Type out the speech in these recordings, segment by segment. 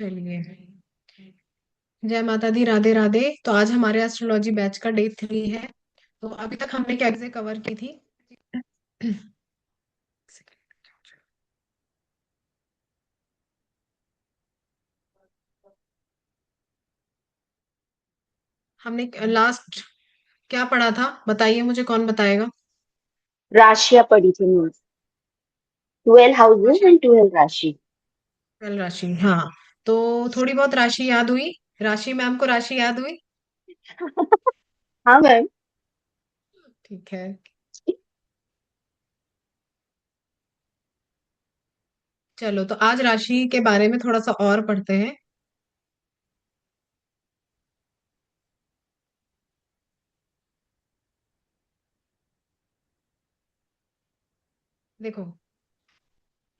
चलिए। जय माता दी, राधे राधे। तो आज हमारे एस्ट्रोलॉजी बैच का डे 3 है। तो अभी तक हमने क्या चीजें कवर की थी? हमने लास्ट क्या पढ़ा था, बताइए मुझे, कौन बताएगा? राशियां पढ़ी थी मीन्स 12 हाउसेस एंड 12 राशि। कल राशि, हाँ। तो थोड़ी बहुत राशि याद हुई? राशि मैम को राशि याद हुई? हाँ मैम। ठीक है। चलो, तो आज राशि के बारे में थोड़ा सा और पढ़ते हैं। देखो,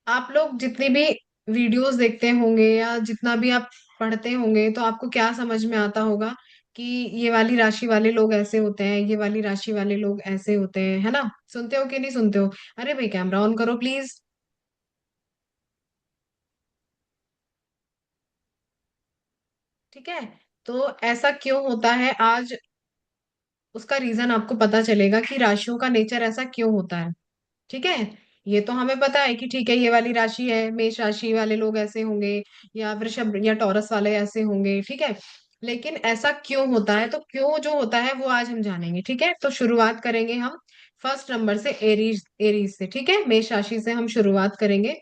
आप लोग जितनी भी वीडियोस देखते होंगे या जितना भी आप पढ़ते होंगे, तो आपको क्या समझ में आता होगा कि ये वाली राशि वाले लोग ऐसे होते हैं, ये वाली राशि वाले लोग ऐसे होते हैं, है ना? सुनते हो कि नहीं सुनते हो? अरे भाई, कैमरा ऑन करो प्लीज। ठीक है। तो ऐसा क्यों होता है आज, उसका रीजन आपको पता चलेगा कि राशियों का नेचर ऐसा क्यों होता है। ठीक है। ये तो हमें पता है कि ठीक है, ये वाली राशि है, मेष राशि वाले लोग ऐसे होंगे, या वृषभ या टॉरस वाले ऐसे होंगे, ठीक है। लेकिन ऐसा क्यों होता है, तो क्यों जो होता है वो आज हम जानेंगे। ठीक है, तो शुरुआत करेंगे हम फर्स्ट नंबर से, एरीज एरीज से। ठीक है, मेष राशि से हम शुरुआत करेंगे।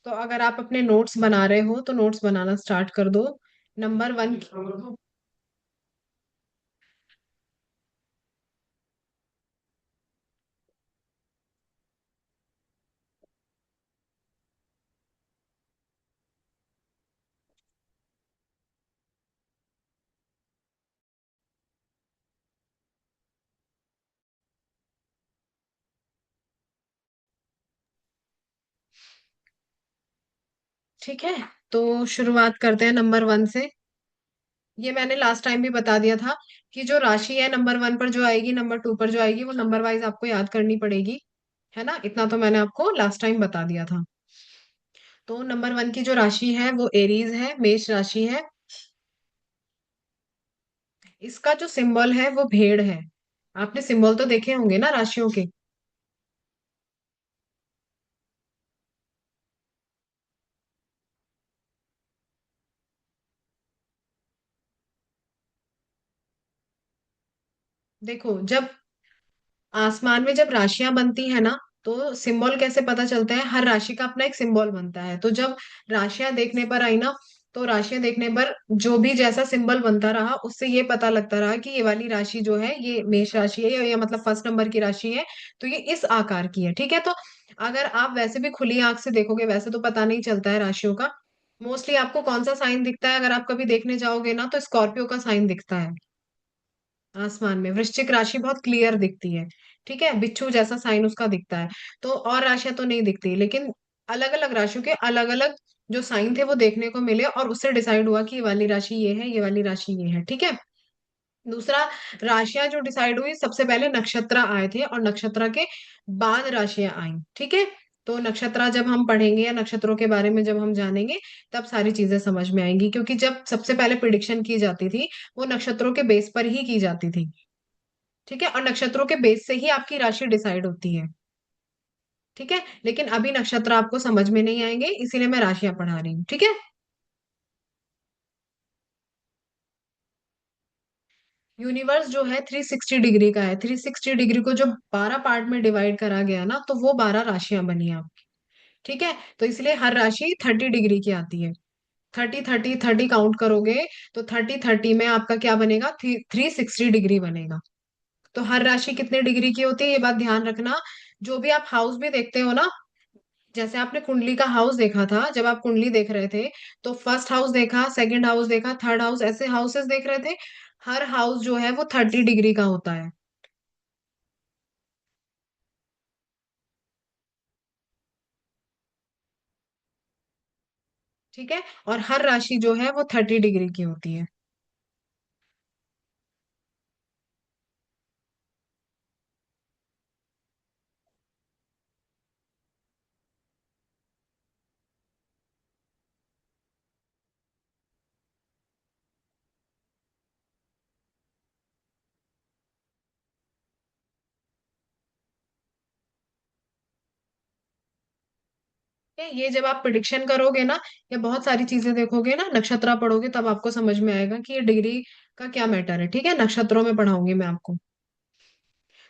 तो अगर आप अपने नोट्स बना रहे हो तो नोट्स बनाना स्टार्ट कर दो। नंबर 1। ठीक है, तो शुरुआत करते हैं नंबर 1 से। ये मैंने लास्ट टाइम भी बता दिया था कि जो राशि है नंबर 1 पर जो आएगी, नंबर 2 पर जो आएगी, वो नंबर वाइज आपको याद करनी पड़ेगी। है ना? इतना तो मैंने आपको लास्ट टाइम बता दिया था। तो नंबर 1 की जो राशि है वो एरीज है, मेष राशि है। इसका जो सिंबल है वो भेड़ है। आपने सिंबल तो देखे होंगे ना राशियों के। देखो, जब आसमान में जब राशियां बनती है ना, तो सिंबल कैसे पता चलता है? हर राशि का अपना एक सिंबल बनता है। तो जब राशियां देखने पर आई ना, तो राशियां देखने पर जो भी जैसा सिंबल बनता रहा, उससे ये पता लगता रहा कि ये वाली राशि जो है ये मेष राशि है, या मतलब फर्स्ट नंबर की राशि है। तो ये इस आकार की है। ठीक है, तो अगर आप वैसे भी खुली आंख से देखोगे, वैसे तो पता नहीं चलता है राशियों का। मोस्टली आपको कौन सा साइन दिखता है? अगर आप कभी देखने जाओगे ना, तो स्कॉर्पियो का साइन दिखता है आसमान में। वृश्चिक राशि बहुत क्लियर दिखती है। ठीक है, बिच्छू जैसा साइन उसका दिखता है। तो और राशियां तो नहीं दिखती, लेकिन अलग अलग राशियों के अलग अलग जो साइन थे वो देखने को मिले, और उससे डिसाइड हुआ कि ये वाली राशि ये है, ये वाली राशि ये है। ठीक है। दूसरा, राशियां जो डिसाइड हुई, सबसे पहले नक्षत्र आए थे और नक्षत्र के बाद राशियां आई। ठीक है। तो नक्षत्र जब हम पढ़ेंगे या नक्षत्रों के बारे में जब हम जानेंगे, तब सारी चीजें समझ में आएंगी, क्योंकि जब सबसे पहले प्रिडिक्शन की जाती थी, वो नक्षत्रों के बेस पर ही की जाती थी। ठीक है, और नक्षत्रों के बेस से ही आपकी राशि डिसाइड होती है। ठीक है, लेकिन अभी नक्षत्र आपको समझ में नहीं आएंगे, इसीलिए मैं राशियां पढ़ा रही हूँ। ठीक है। यूनिवर्स जो है 360 डिग्री का है। 360 डिग्री को जो 12 पार्ट में डिवाइड करा गया ना, तो वो 12 राशियां बनी आपकी। ठीक है, तो इसलिए हर राशि 30 डिग्री की आती है। 30 30 30 काउंट करोगे, तो 30 30 में आपका क्या बनेगा? 360 डिग्री बनेगा। तो हर राशि कितने डिग्री की होती है, ये बात ध्यान रखना। जो भी आप हाउस भी देखते हो ना, जैसे आपने कुंडली का हाउस देखा था, जब आप कुंडली देख रहे थे, तो फर्स्ट हाउस देखा, सेकंड हाउस देखा, थर्ड हाउस, ऐसे हाउसेस देख रहे थे। हर हाउस जो है वो 30 डिग्री का होता है। ठीक है, और हर राशि जो है वो 30 डिग्री की होती है। ये जब आप प्रिडिक्शन करोगे ना, या बहुत सारी चीजें देखोगे ना, नक्षत्र पढ़ोगे, तब आपको समझ में आएगा कि ये डिग्री का क्या मैटर है। ठीक है, नक्षत्रों में पढ़ाऊंगी मैं आपको।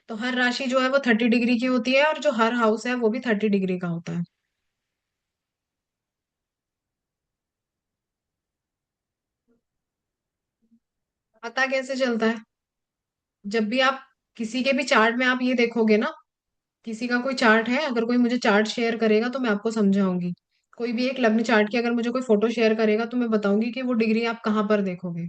तो हर राशि जो है वो 30 डिग्री की होती है, और जो हर हाउस है वो भी 30 डिग्री का होता है। पता कैसे चलता है? जब भी आप किसी के भी चार्ट में आप ये देखोगे ना, किसी का कोई चार्ट है, अगर कोई मुझे चार्ट शेयर करेगा तो मैं आपको समझाऊंगी। कोई भी एक लग्न चार्ट की अगर मुझे कोई फोटो शेयर करेगा तो मैं बताऊंगी कि वो डिग्री आप कहाँ पर देखोगे।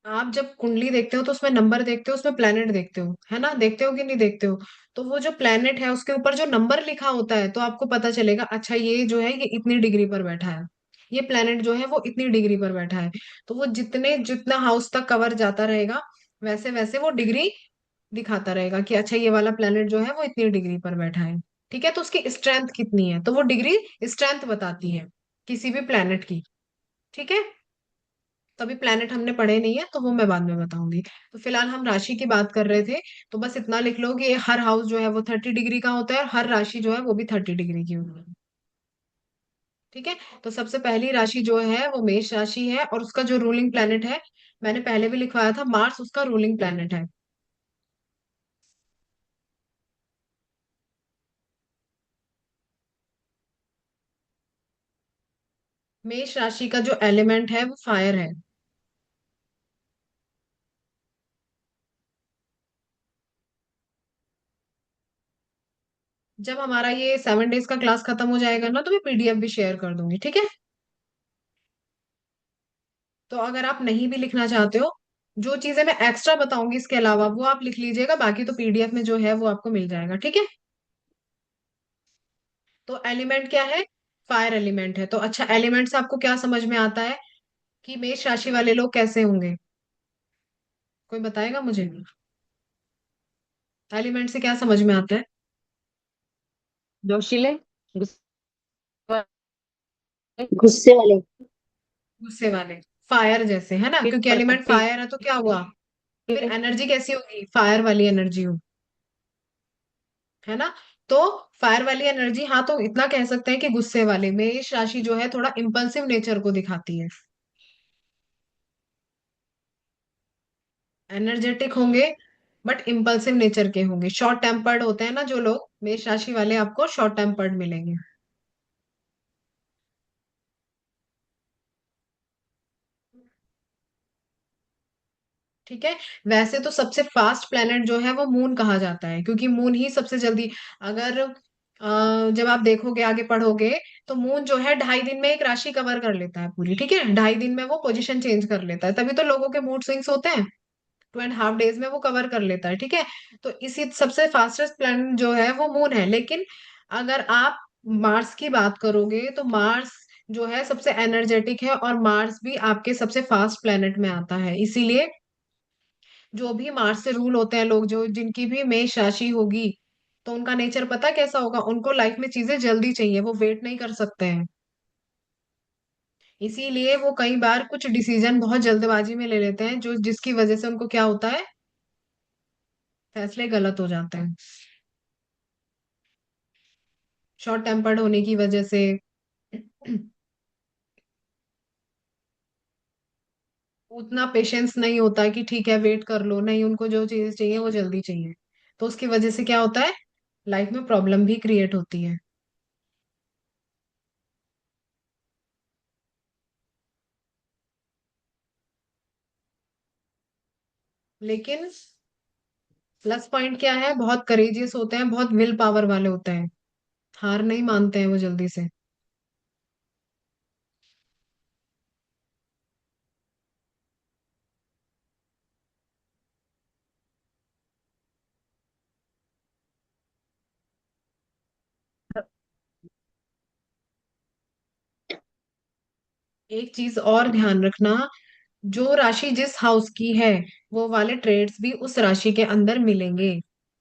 आप जब कुंडली देखते हो तो उसमें नंबर देखते हो, उसमें प्लेनेट देखते हो, है ना? देखते हो कि नहीं देखते हो? तो वो जो प्लेनेट है उसके ऊपर जो नंबर लिखा होता है, तो आपको पता चलेगा, अच्छा ये जो है ये इतनी डिग्री पर बैठा है, ये प्लेनेट जो है वो इतनी डिग्री पर बैठा है। तो वो जितने जितना हाउस तक कवर जाता रहेगा, वैसे वैसे वो डिग्री दिखाता रहेगा कि अच्छा ये वाला प्लेनेट जो है वो इतनी डिग्री पर बैठा है। ठीक है, तो उसकी स्ट्रेंथ कितनी है, तो वो डिग्री स्ट्रेंथ बताती है किसी भी प्लेनेट की। ठीक है, तो अभी प्लेनेट हमने पढ़े नहीं है, तो वो मैं बाद में बताऊंगी। तो फिलहाल हम राशि की बात कर रहे थे। तो बस इतना लिख लो कि हर हाउस जो है वो 30 डिग्री का होता है, और हर राशि जो है वो भी 30 डिग्री की होती है। ठीक है, तो सबसे पहली राशि जो है वो मेष राशि है, और उसका जो रूलिंग प्लेनेट है, मैंने पहले भी लिखवाया था, मार्स उसका रूलिंग प्लेनेट है। मेष राशि का जो एलिमेंट है वो फायर है। जब हमारा ये 7 डेज का क्लास खत्म हो जाएगा ना, तो मैं पीडीएफ भी शेयर कर दूंगी। ठीक है, तो अगर आप नहीं भी लिखना चाहते हो, जो चीजें मैं एक्स्ट्रा बताऊंगी इसके अलावा वो आप लिख लीजिएगा, बाकी तो पीडीएफ में जो है वो आपको मिल जाएगा। ठीक है, तो एलिमेंट क्या है? फायर एलिमेंट है। तो अच्छा, एलिमेंट से आपको क्या समझ में आता है कि मेष राशि वाले लोग कैसे होंगे? कोई बताएगा मुझे? एलिमेंट से क्या समझ में आता है? जोशीले, गुस्से वाले, गुस्से वाले। गुस्से वाले, फायर जैसे, है ना? फिर क्योंकि एलिमेंट प्रगति फायर है तो क्या हुआ? फिर के एनर्जी कैसी होगी? फायर वाली एनर्जी होगी, है ना? तो फायर वाली एनर्जी, हाँ, तो इतना कह सकते हैं कि गुस्से वाले मेष राशि जो है थोड़ा इम्पल्सिव नेचर को दिखाती है। एनर्जेटिक होंगे, बट इम्पल्सिव नेचर के होंगे। शॉर्ट टेम्पर्ड होते हैं ना जो लोग, मेष राशि वाले आपको शॉर्ट टेम्पर्ड मिलेंगे। ठीक है, वैसे तो सबसे फास्ट प्लेनेट जो है वो मून कहा जाता है, क्योंकि मून ही सबसे जल्दी, अगर जब आप देखोगे आगे पढ़ोगे, तो मून जो है 2.5 दिन में एक राशि कवर कर लेता है पूरी। ठीक है, 2.5 दिन में वो पोजीशन चेंज कर लेता है, तभी तो लोगों के मूड स्विंग्स होते हैं। 2.5 डेज में वो कवर कर लेता है। ठीक है, तो इसी सबसे फास्टेस्ट प्लैनेट जो है वो मून है। लेकिन अगर आप मार्स की बात करोगे, तो मार्स जो है सबसे एनर्जेटिक है, और मार्स भी आपके सबसे फास्ट प्लैनेट में आता है। इसीलिए जो भी मार्स से रूल होते हैं लोग, जो जिनकी भी मेष राशि होगी, तो उनका नेचर पता कैसा होगा? उनको लाइफ में चीजें जल्दी चाहिए, वो वेट नहीं कर सकते हैं। इसीलिए वो कई बार कुछ डिसीजन बहुत जल्दबाजी में ले लेते हैं, जो जिसकी वजह से उनको क्या होता है, फैसले गलत हो जाते हैं, शॉर्ट टेम्पर्ड होने की वजह से। उतना पेशेंस नहीं होता है कि ठीक है वेट कर लो, नहीं, उनको जो चीजें चाहिए वो जल्दी चाहिए। तो उसकी वजह से क्या होता है, लाइफ में प्रॉब्लम भी क्रिएट होती है। लेकिन प्लस पॉइंट क्या है, बहुत करेजियस होते हैं, बहुत विल पावर वाले होते हैं, हार नहीं मानते हैं वो जल्दी से। एक चीज और ध्यान रखना, जो राशि जिस हाउस की है, वो वाले ट्रेड्स भी उस राशि के अंदर मिलेंगे,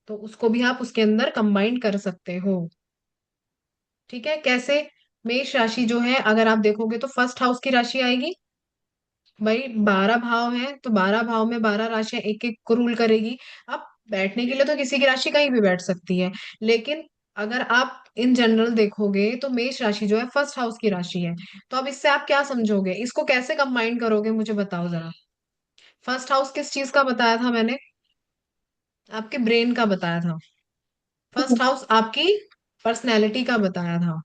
तो उसको भी आप उसके अंदर कंबाइन कर सकते हो। ठीक है, कैसे? मेष राशि जो है, अगर आप देखोगे तो फर्स्ट हाउस की राशि आएगी, भाई 12 भाव है तो 12 भाव में 12 राशियां एक एक को रूल करेगी। अब बैठने के लिए तो किसी की राशि कहीं भी बैठ सकती है, लेकिन अगर आप इन जनरल देखोगे तो मेष राशि जो है फर्स्ट हाउस की राशि है। तो अब इससे आप क्या समझोगे, इसको कैसे कंबाइन करोगे, मुझे बताओ जरा। फर्स्ट हाउस किस चीज का बताया था मैंने? आपके ब्रेन का बताया था। फर्स्ट हाउस आपकी पर्सनैलिटी का बताया था।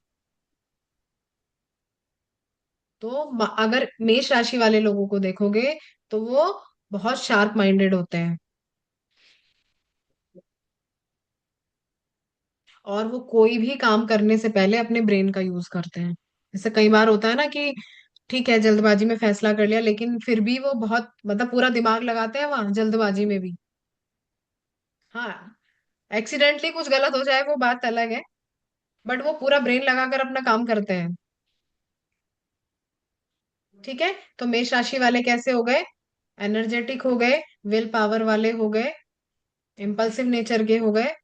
तो अगर मेष राशि वाले लोगों को देखोगे तो वो बहुत शार्प माइंडेड होते हैं, और वो कोई भी काम करने से पहले अपने ब्रेन का यूज करते हैं। जैसे कई बार होता है ना कि ठीक है जल्दबाजी में फैसला कर लिया, लेकिन फिर भी वो बहुत मतलब पूरा दिमाग लगाते हैं वहां जल्दबाजी में भी। हाँ, एक्सीडेंटली कुछ गलत हो जाए वो बात अलग है, बट वो पूरा ब्रेन लगाकर अपना काम करते हैं। ठीक है, तो मेष राशि वाले कैसे हो गए? एनर्जेटिक हो गए, विल पावर वाले हो गए, इम्पल्सिव नेचर के हो गए,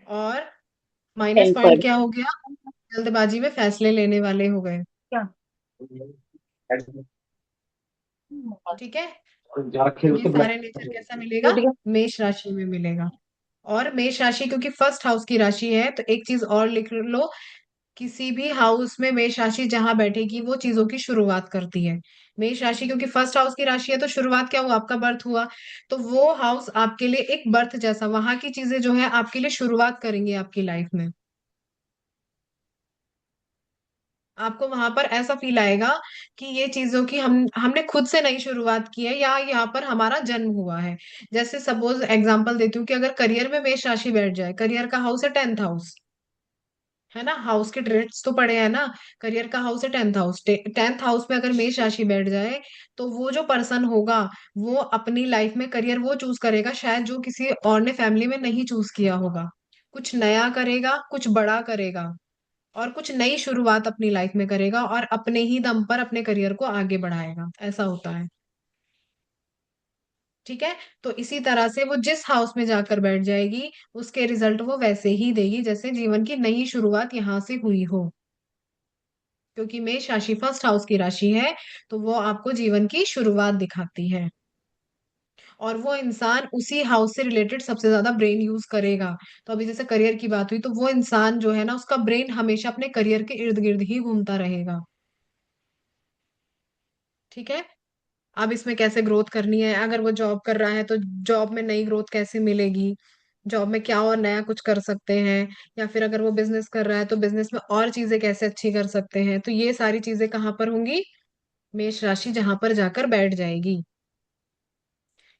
और माइनस पॉइंट टेम्पर्ड। क्या हो गया? जल्दबाजी में फैसले लेने वाले हो गए। क्या? ठीक है, तो खेल ये तो बुला। सारे नेचर कैसा मिलेगा? टूट गया। मेष राशि में मिलेगा। और मेष राशि क्योंकि फर्स्ट हाउस की राशि है, तो एक चीज और लिख लो, किसी भी हाउस में मेष राशि जहां बैठेगी वो चीजों की शुरुआत करती है। मेष राशि क्योंकि फर्स्ट हाउस की राशि है, तो शुरुआत क्या हुआ? आपका बर्थ हुआ। तो वो हाउस आपके लिए एक बर्थ जैसा, वहां की चीजें जो है आपके लिए शुरुआत करेंगी आपकी लाइफ में। आपको वहां पर ऐसा फील आएगा कि ये चीजों की हमने खुद से नई शुरुआत की है, या यहाँ पर हमारा जन्म हुआ है। जैसे सपोज एग्जांपल देती हूँ कि अगर करियर में मेष राशि बैठ जाए, करियर का हाउस है 10th हाउस, है ना, हाउस के ट्रेड्स तो पड़े हैं ना। करियर का हाउस है 10th हाउस, 10th हाउस में अगर मेष राशि बैठ जाए, तो वो जो पर्सन होगा वो अपनी लाइफ में करियर वो चूज करेगा शायद जो किसी और ने फैमिली में नहीं चूज किया होगा। कुछ नया करेगा, कुछ बड़ा करेगा, और कुछ नई शुरुआत अपनी लाइफ में करेगा, और अपने ही दम पर अपने करियर को आगे बढ़ाएगा, ऐसा होता है। ठीक है, तो इसी तरह से वो जिस हाउस में जाकर बैठ जाएगी, उसके रिजल्ट वो वैसे ही देगी जैसे जीवन की नई शुरुआत यहाँ से हुई हो। क्योंकि मेष राशि फर्स्ट हाउस की राशि है, तो वो आपको जीवन की शुरुआत दिखाती है। और वो इंसान उसी हाउस से रिलेटेड सबसे ज्यादा ब्रेन यूज करेगा। तो अभी जैसे करियर की बात हुई, तो वो इंसान जो है ना, उसका ब्रेन हमेशा अपने करियर के इर्द गिर्द ही घूमता रहेगा। ठीक है, अब इसमें कैसे ग्रोथ करनी है, अगर वो जॉब कर रहा है तो जॉब में नई ग्रोथ कैसे मिलेगी, जॉब में क्या और नया कुछ कर सकते हैं, या फिर अगर वो बिजनेस कर रहा है तो बिजनेस में और चीजें कैसे अच्छी कर सकते हैं, तो ये सारी चीजें कहाँ पर होंगी? मेष राशि जहां पर जाकर बैठ जाएगी।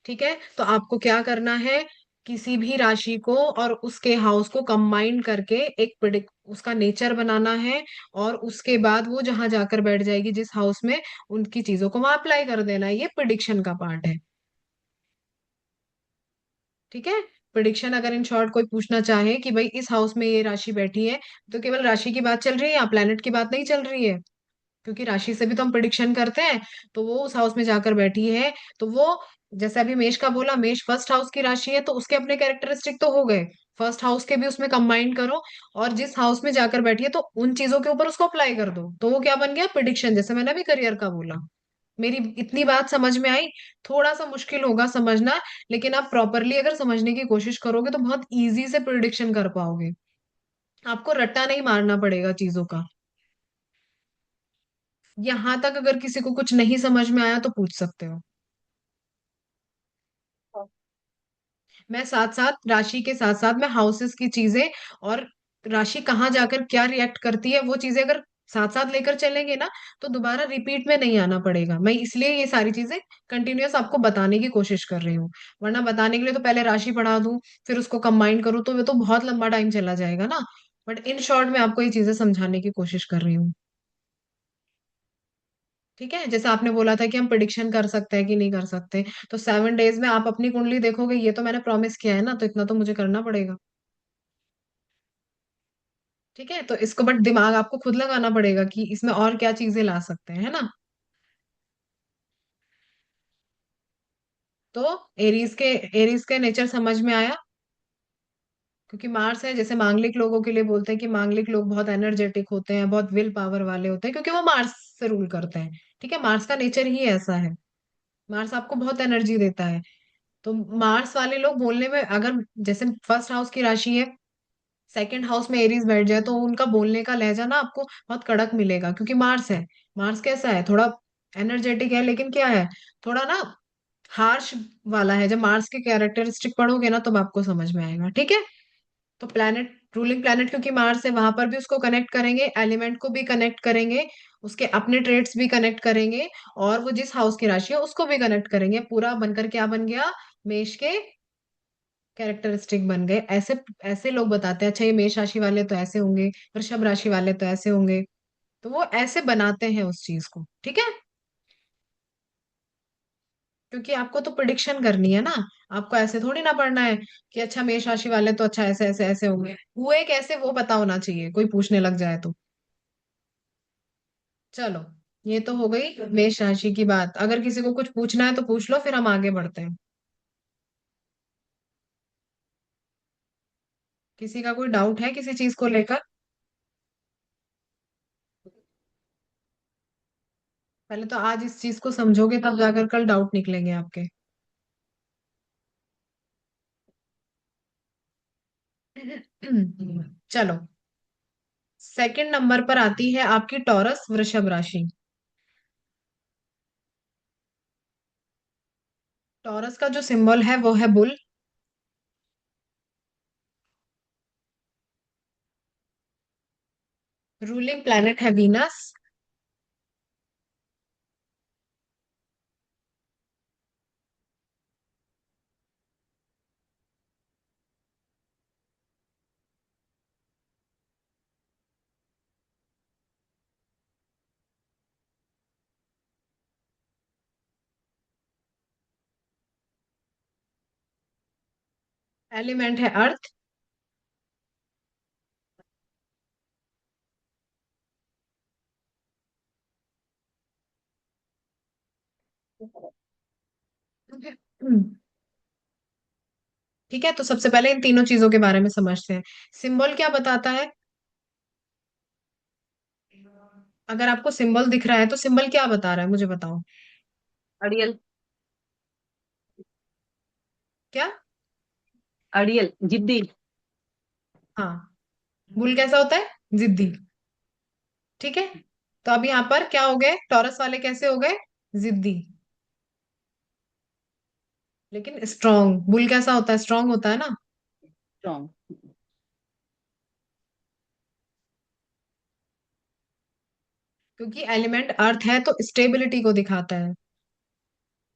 ठीक है, तो आपको क्या करना है, किसी भी राशि को और उसके हाउस को कंबाइन करके एक प्रिडिक्ट उसका नेचर बनाना है, और उसके बाद वो जहां जाकर बैठ जाएगी जिस हाउस में, उनकी चीजों को वहां अप्लाई कर देना है। ये प्रिडिक्शन का पार्ट है। ठीक है, प्रिडिक्शन अगर इन शॉर्ट कोई पूछना चाहे कि भाई इस हाउस में ये राशि बैठी है, तो केवल राशि की बात चल रही है या प्लेनेट की बात नहीं चल रही है? क्योंकि राशि से भी तो हम प्रिडिक्शन करते हैं। तो वो उस हाउस में जाकर बैठी है, तो वो जैसे अभी मेष का बोला, मेष फर्स्ट हाउस की राशि है, तो उसके अपने कैरेक्टरिस्टिक तो हो गए, फर्स्ट हाउस के भी उसमें कंबाइन करो, और जिस हाउस में जाकर बैठी है तो उन चीजों के ऊपर उसको अप्लाई कर दो, तो वो क्या बन गया? प्रिडिक्शन। जैसे मैंने अभी करियर का बोला। मेरी इतनी बात समझ में आई? थोड़ा सा मुश्किल होगा समझना, लेकिन आप प्रॉपरली अगर समझने की कोशिश करोगे तो बहुत इजी से प्रिडिक्शन कर पाओगे। आपको रट्टा नहीं मारना पड़ेगा चीजों का। यहां तक अगर किसी को कुछ नहीं समझ में आया तो पूछ सकते हो। मैं साथ साथ राशि के साथ साथ मैं हाउसेस की चीजें, और राशि कहाँ जाकर क्या रिएक्ट करती है वो चीजें अगर साथ साथ लेकर चलेंगे ना, तो दोबारा रिपीट में नहीं आना पड़ेगा। मैं इसलिए ये सारी चीजें कंटिन्यूअस आपको बताने की कोशिश कर रही हूँ। वरना बताने के लिए तो पहले राशि पढ़ा दूं, फिर उसको कंबाइन करूँ, तो वो तो बहुत लंबा टाइम चला जाएगा ना। बट इन शॉर्ट में आपको ये चीजें समझाने की कोशिश कर रही हूँ। ठीक है, जैसे आपने बोला था कि हम प्रिडिक्शन कर सकते हैं कि नहीं कर सकते, तो 7 डेज में आप अपनी कुंडली देखोगे, ये तो मैंने प्रॉमिस किया है ना, तो इतना तो मुझे करना पड़ेगा। ठीक है, तो इसको बट दिमाग आपको खुद लगाना पड़ेगा कि इसमें और क्या चीजें ला सकते हैं, है ना। तो एरीज के नेचर समझ में आया? क्योंकि मार्स है, जैसे मांगलिक लोगों के लिए बोलते हैं कि मांगलिक लोग बहुत एनर्जेटिक होते हैं, बहुत विल पावर वाले होते हैं, क्योंकि वो मार्स से रूल करते हैं। ठीक है, मार्स का नेचर ही ऐसा है। मार्स आपको बहुत एनर्जी देता है। तो मार्स वाले लोग बोलने में, अगर जैसे फर्स्ट हाउस की राशि है, सेकंड हाउस में एरीज बैठ जाए, तो उनका बोलने का लहजा ना आपको बहुत कड़क मिलेगा, क्योंकि मार्स है। मार्स कैसा है, थोड़ा एनर्जेटिक है, लेकिन क्या है, थोड़ा ना हार्श वाला है। जब मार्स के कैरेक्टरिस्टिक पढ़ोगे ना, तब आपको समझ में आएगा, ठीक है। तो प्लैनेट, रूलिंग प्लैनेट क्योंकि मार्स है, वहां पर भी उसको कनेक्ट करेंगे, एलिमेंट को भी कनेक्ट करेंगे, उसके अपने ट्रेड्स भी कनेक्ट करेंगे, और वो जिस हाउस की राशि है उसको भी कनेक्ट करेंगे। पूरा बनकर क्या बन गया, मेष के कैरेक्टरिस्टिक बन गए। ऐसे ऐसे लोग बताते हैं, अच्छा ये मेष राशि वाले तो ऐसे होंगे, वृषभ राशि वाले तो ऐसे होंगे। तो वो ऐसे बनाते हैं उस चीज को, ठीक है। क्योंकि आपको तो प्रिडिक्शन करनी है ना, आपको ऐसे थोड़ी ना पढ़ना है कि अच्छा मेष राशि वाले तो अच्छा ऐसे ऐसे ऐसे होंगे, हुए कैसे वो पता होना चाहिए, कोई पूछने लग जाए तो। चलो, ये तो हो गई मेष राशि की बात। अगर किसी को कुछ पूछना है तो पूछ लो, फिर हम आगे बढ़ते हैं। किसी का कोई डाउट है किसी चीज को लेकर? पहले तो आज इस चीज को समझोगे, तब जाकर कल डाउट निकलेंगे आपके। चलो, सेकंड नंबर पर आती है आपकी टॉरस वृषभ राशि। टॉरस का जो सिंबल है वो है बुल। रूलिंग प्लैनेट है वीनस। एलिमेंट है अर्थ। ठीक है, तो सबसे पहले इन तीनों चीजों के बारे में समझते हैं। सिंबल क्या बताता है? अगर आपको सिंबल दिख रहा है तो सिंबल क्या बता रहा है, मुझे बताओ। अड़ियल। क्या? अड़ियल जिद्दी। हाँ, बुल कैसा होता है, जिद्दी। ठीक है, तो अब यहाँ पर क्या हो गए, टॉरस वाले कैसे हो गए, जिद्दी, लेकिन स्ट्रॉन्ग। बुल कैसा होता है, स्ट्रॉन्ग होता है ना। स्ट्रॉन्ग। क्योंकि एलिमेंट अर्थ है, तो स्टेबिलिटी को दिखाता है।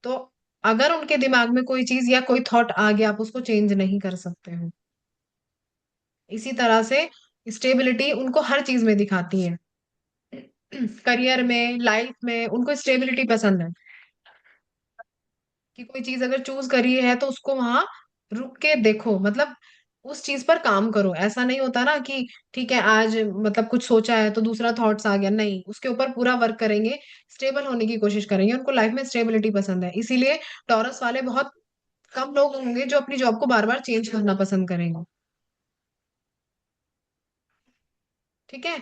तो अगर उनके दिमाग में कोई चीज या कोई थॉट आ गया, आप उसको चेंज नहीं कर सकते हो। इसी तरह से स्टेबिलिटी उनको हर चीज में दिखाती है। करियर में, लाइफ में उनको स्टेबिलिटी पसंद है। कि कोई चीज अगर चूज करी है तो उसको वहां रुक के देखो, मतलब उस चीज पर काम करो। ऐसा नहीं होता ना कि ठीक है आज मतलब कुछ सोचा है तो दूसरा थॉट्स आ गया, नहीं, उसके ऊपर पूरा वर्क करेंगे, स्टेबल होने की कोशिश करेंगे। उनको लाइफ में स्टेबिलिटी पसंद है, इसीलिए टॉरस वाले बहुत कम लोग होंगे जो अपनी जॉब को बार बार चेंज करना पसंद करेंगे। ठीक है।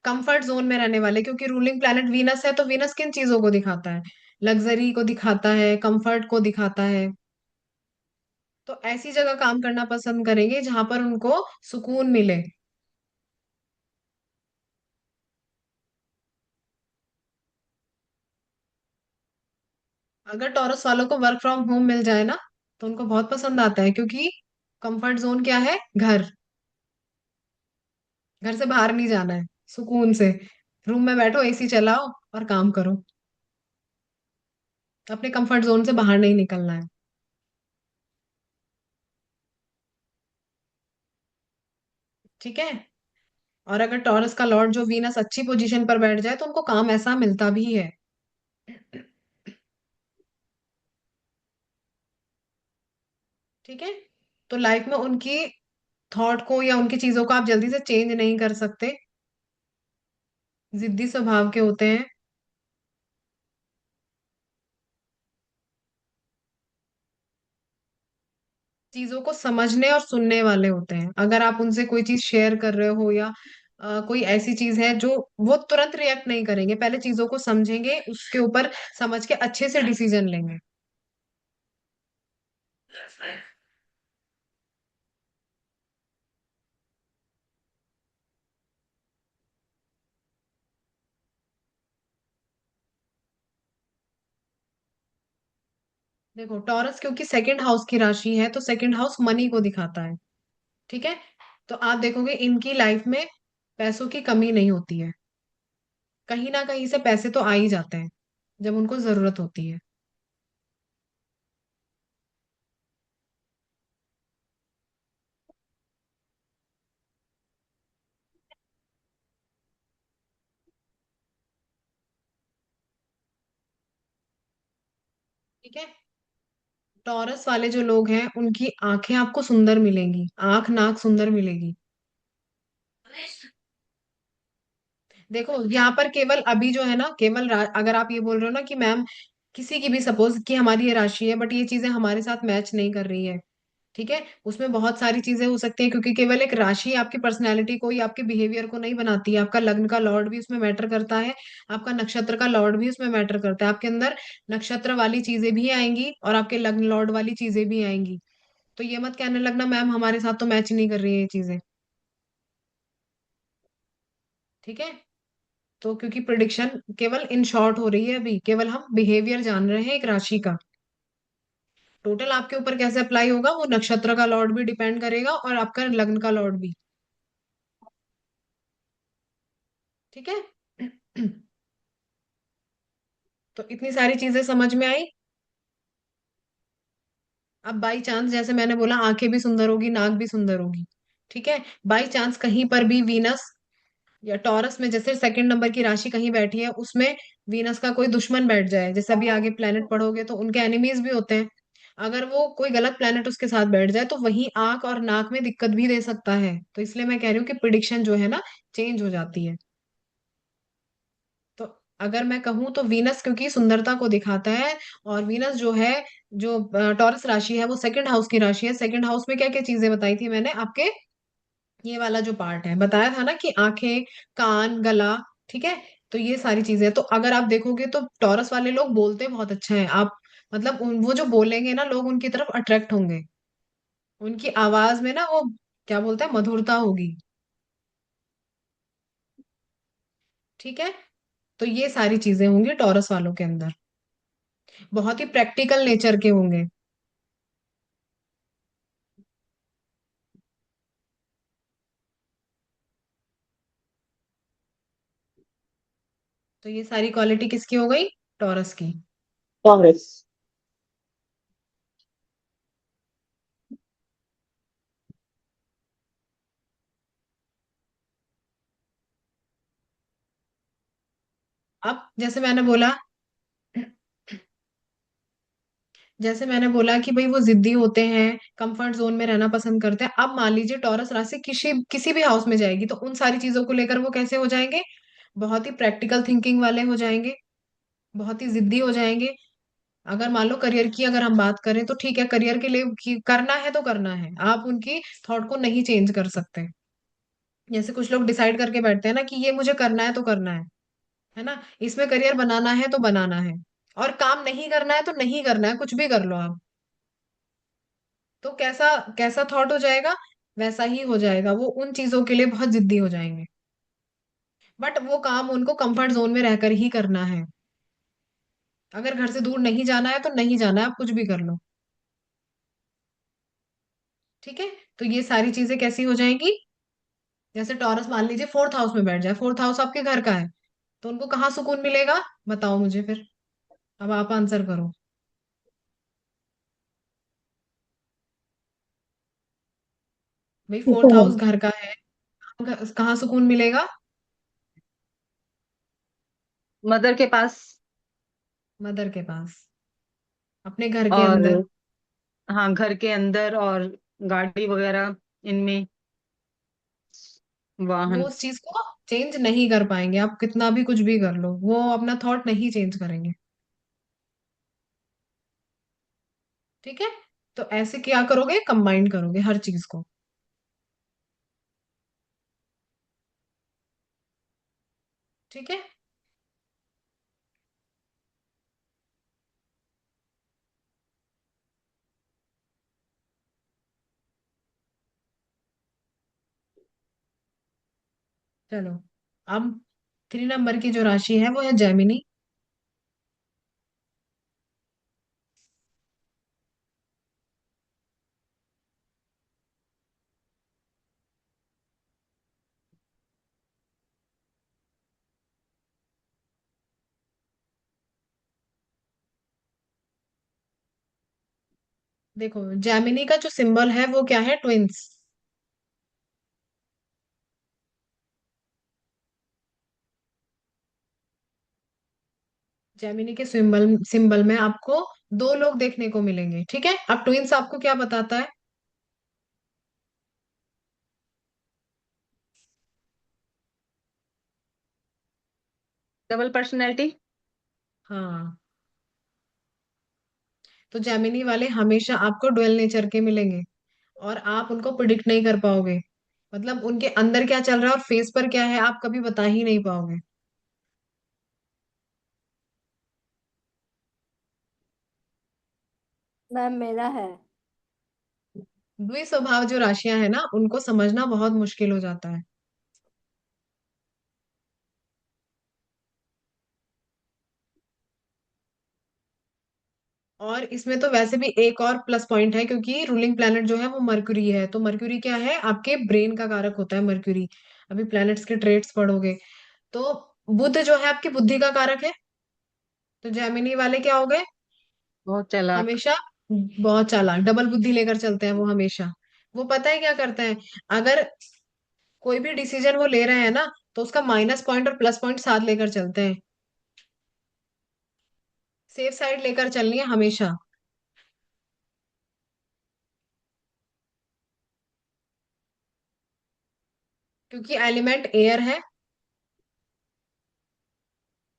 कंफर्ट जोन में रहने वाले, क्योंकि रूलिंग प्लैनेट वीनस है, तो वीनस किन चीजों को दिखाता है, लग्जरी को दिखाता है, कंफर्ट को दिखाता है। तो ऐसी जगह काम करना पसंद करेंगे जहां पर उनको सुकून मिले। अगर टॉरस वालों को वर्क फ्रॉम होम मिल जाए ना, तो उनको बहुत पसंद आता है, क्योंकि कंफर्ट जोन क्या है, घर। घर से बाहर नहीं जाना है, सुकून से रूम में बैठो, एसी चलाओ और काम करो। अपने कंफर्ट जोन से बाहर नहीं निकलना है। ठीक है। और अगर टॉरस का लॉर्ड जो वीनस अच्छी पोजीशन पर बैठ जाए, तो उनको काम ऐसा मिलता भी है। ठीक है। तो लाइफ में उनकी थॉट को या उनकी चीजों को आप जल्दी से चेंज नहीं कर सकते, जिद्दी स्वभाव के होते हैं। चीजों को समझने और सुनने वाले होते हैं। अगर आप उनसे कोई चीज शेयर कर रहे हो, या कोई ऐसी चीज है जो वो तुरंत रिएक्ट नहीं करेंगे, पहले चीजों को समझेंगे, उसके ऊपर समझ के अच्छे से डिसीजन लेंगे। देखो टॉरस क्योंकि सेकंड हाउस की राशि है, तो सेकंड हाउस मनी को दिखाता है। ठीक है, तो आप देखोगे इनकी लाइफ में पैसों की कमी नहीं होती है, कहीं ना कहीं से पैसे तो आ ही जाते हैं जब उनको जरूरत होती है। ठीक है, टॉरस वाले जो लोग हैं उनकी आंखें आपको सुंदर मिलेंगी, आंख नाक सुंदर मिलेगी। देखो यहाँ पर केवल अभी जो है ना, केवल अगर आप ये बोल रहे हो ना कि मैम किसी की भी सपोज कि हमारी ये राशि है बट ये चीजें हमारे साथ मैच नहीं कर रही है, ठीक है, उसमें बहुत सारी चीजें हो सकती हैं, क्योंकि केवल एक राशि आपकी पर्सनैलिटी को या आपके बिहेवियर को नहीं बनाती है, आपका लग्न का लॉर्ड भी उसमें मैटर करता है, आपका नक्षत्र का लॉर्ड भी उसमें मैटर करता है, आपके अंदर नक्षत्र वाली चीजें भी आएंगी और आपके लग्न लॉर्ड वाली चीजें भी आएंगी। तो ये मत कहने लगना मैम हमारे साथ तो मैच नहीं कर रही है ये चीजें। ठीक है, तो क्योंकि प्रिडिक्शन केवल इन शॉर्ट हो रही है, अभी केवल हम बिहेवियर जान रहे हैं एक राशि का। टोटल आपके ऊपर कैसे अप्लाई होगा वो नक्षत्र का लॉर्ड भी डिपेंड करेगा और आपका लग्न का लॉर्ड भी। ठीक है। तो इतनी सारी चीजें समझ में आई। अब बाई चांस जैसे मैंने बोला आंखें भी सुंदर होगी, नाक भी सुंदर होगी। ठीक है, बाई चांस कहीं पर भी वीनस या टॉरस में जैसे सेकंड नंबर की राशि कहीं बैठी है उसमें वीनस का कोई दुश्मन बैठ जाए, जैसे अभी आगे प्लेनेट पढ़ोगे तो उनके एनिमीज भी होते हैं, अगर वो कोई गलत प्लेनेट उसके साथ बैठ जाए तो वही आंख और नाक में दिक्कत भी दे सकता है, तो इसलिए मैं कह रही हूँ कि प्रिडिक्शन जो है ना चेंज हो जाती है। तो अगर मैं कहूँ तो वीनस क्योंकि सुंदरता को दिखाता है, और वीनस जो है, जो टॉरस राशि है वो सेकंड हाउस की राशि है, सेकंड हाउस में क्या क्या चीजें बताई थी मैंने आपके, ये वाला जो पार्ट है बताया था ना कि आंखें, कान, गला। ठीक है, तो ये सारी चीजें, तो अगर आप देखोगे तो टॉरस वाले लोग बोलते बहुत अच्छा है, आप मतलब वो जो बोलेंगे ना लोग उनकी तरफ अट्रैक्ट होंगे, उनकी आवाज में ना वो क्या बोलते हैं मधुरता होगी। ठीक है, तो ये सारी चीजें होंगी टॉरस वालों के अंदर, बहुत ही प्रैक्टिकल नेचर के होंगे। तो ये सारी क्वालिटी किसकी हो गई, टॉरस की। टॉरस। अब जैसे मैंने बोला कि भाई वो जिद्दी होते हैं, कंफर्ट जोन में रहना पसंद करते हैं। अब मान लीजिए टॉरस राशि किसी किसी भी हाउस में जाएगी तो उन सारी चीजों को लेकर वो कैसे हो जाएंगे, बहुत ही प्रैक्टिकल थिंकिंग वाले हो जाएंगे, बहुत ही जिद्दी हो जाएंगे। अगर मान लो करियर की अगर हम बात करें तो ठीक है, करियर के लिए करना है तो करना है, आप उनकी थॉट को नहीं चेंज कर सकते। जैसे कुछ लोग डिसाइड करके बैठते हैं ना कि ये मुझे करना है तो करना है ना, इसमें करियर बनाना है तो बनाना है, और काम नहीं करना है तो नहीं करना है, कुछ भी कर लो आप। तो कैसा कैसा थॉट हो जाएगा, वैसा ही हो जाएगा, वो उन चीजों के लिए बहुत जिद्दी हो जाएंगे। बट वो काम उनको कंफर्ट जोन में रहकर ही करना है, अगर घर से दूर नहीं जाना है तो नहीं जाना है, आप कुछ भी कर लो। ठीक है, तो ये सारी चीजें कैसी हो जाएंगी, जैसे टॉरस मान लीजिए फोर्थ हाउस में बैठ जाए, फोर्थ हाउस आपके घर का है, तो उनको कहाँ सुकून मिलेगा, बताओ मुझे फिर, अब आप आंसर करो। भाई फोर्थ हाउस घर का है, कहाँ सुकून मिलेगा, मदर के पास। मदर के पास, अपने घर के अंदर। और हाँ, घर के अंदर और गाड़ी वगैरह इनमें, वो वाहन। उस चीज को चेंज नहीं कर पाएंगे, आप कितना भी कुछ भी कर लो वो अपना थॉट नहीं चेंज करेंगे। ठीक है, तो ऐसे क्या करोगे, कंबाइन करोगे हर चीज को। ठीक है। चलो, अब 3 नंबर की जो राशि है वो है जेमिनी। देखो, जेमिनी का जो सिंबल है वो क्या है? ट्विंस। जेमिनी के सिंबल सिंबल में आपको दो लोग देखने को मिलेंगे, ठीक है। अब ट्विंस आपको क्या बताता है? Double personality. हाँ, तो जेमिनी वाले हमेशा आपको डुअल नेचर के मिलेंगे, और आप उनको प्रिडिक्ट नहीं कर पाओगे। मतलब उनके अंदर क्या चल रहा है और फेस पर क्या है, आप कभी बता ही नहीं पाओगे। मैम मेरा है। द्विस्वभाव जो राशियां है ना, उनको समझना बहुत मुश्किल हो जाता है। और इसमें तो वैसे भी एक और प्लस पॉइंट है, क्योंकि रूलिंग प्लैनेट जो है वो मरक्यूरी है। तो मरक्यूरी क्या है? आपके ब्रेन का कारक होता है मरक्यूरी। अभी प्लैनेट्स के ट्रेट्स पढ़ोगे तो। बुध जो है आपकी बुद्धि का कारक है। तो जेमिनी वाले क्या हो गए? बहुत चालाक। हमेशा बहुत चालाक, डबल बुद्धि लेकर चलते हैं वो हमेशा। वो पता है क्या करते हैं? अगर कोई भी डिसीजन वो ले रहे हैं ना, तो उसका माइनस पॉइंट और प्लस पॉइंट साथ लेकर चलते हैं। सेफ साइड लेकर चलनी है हमेशा। क्योंकि एलिमेंट एयर है,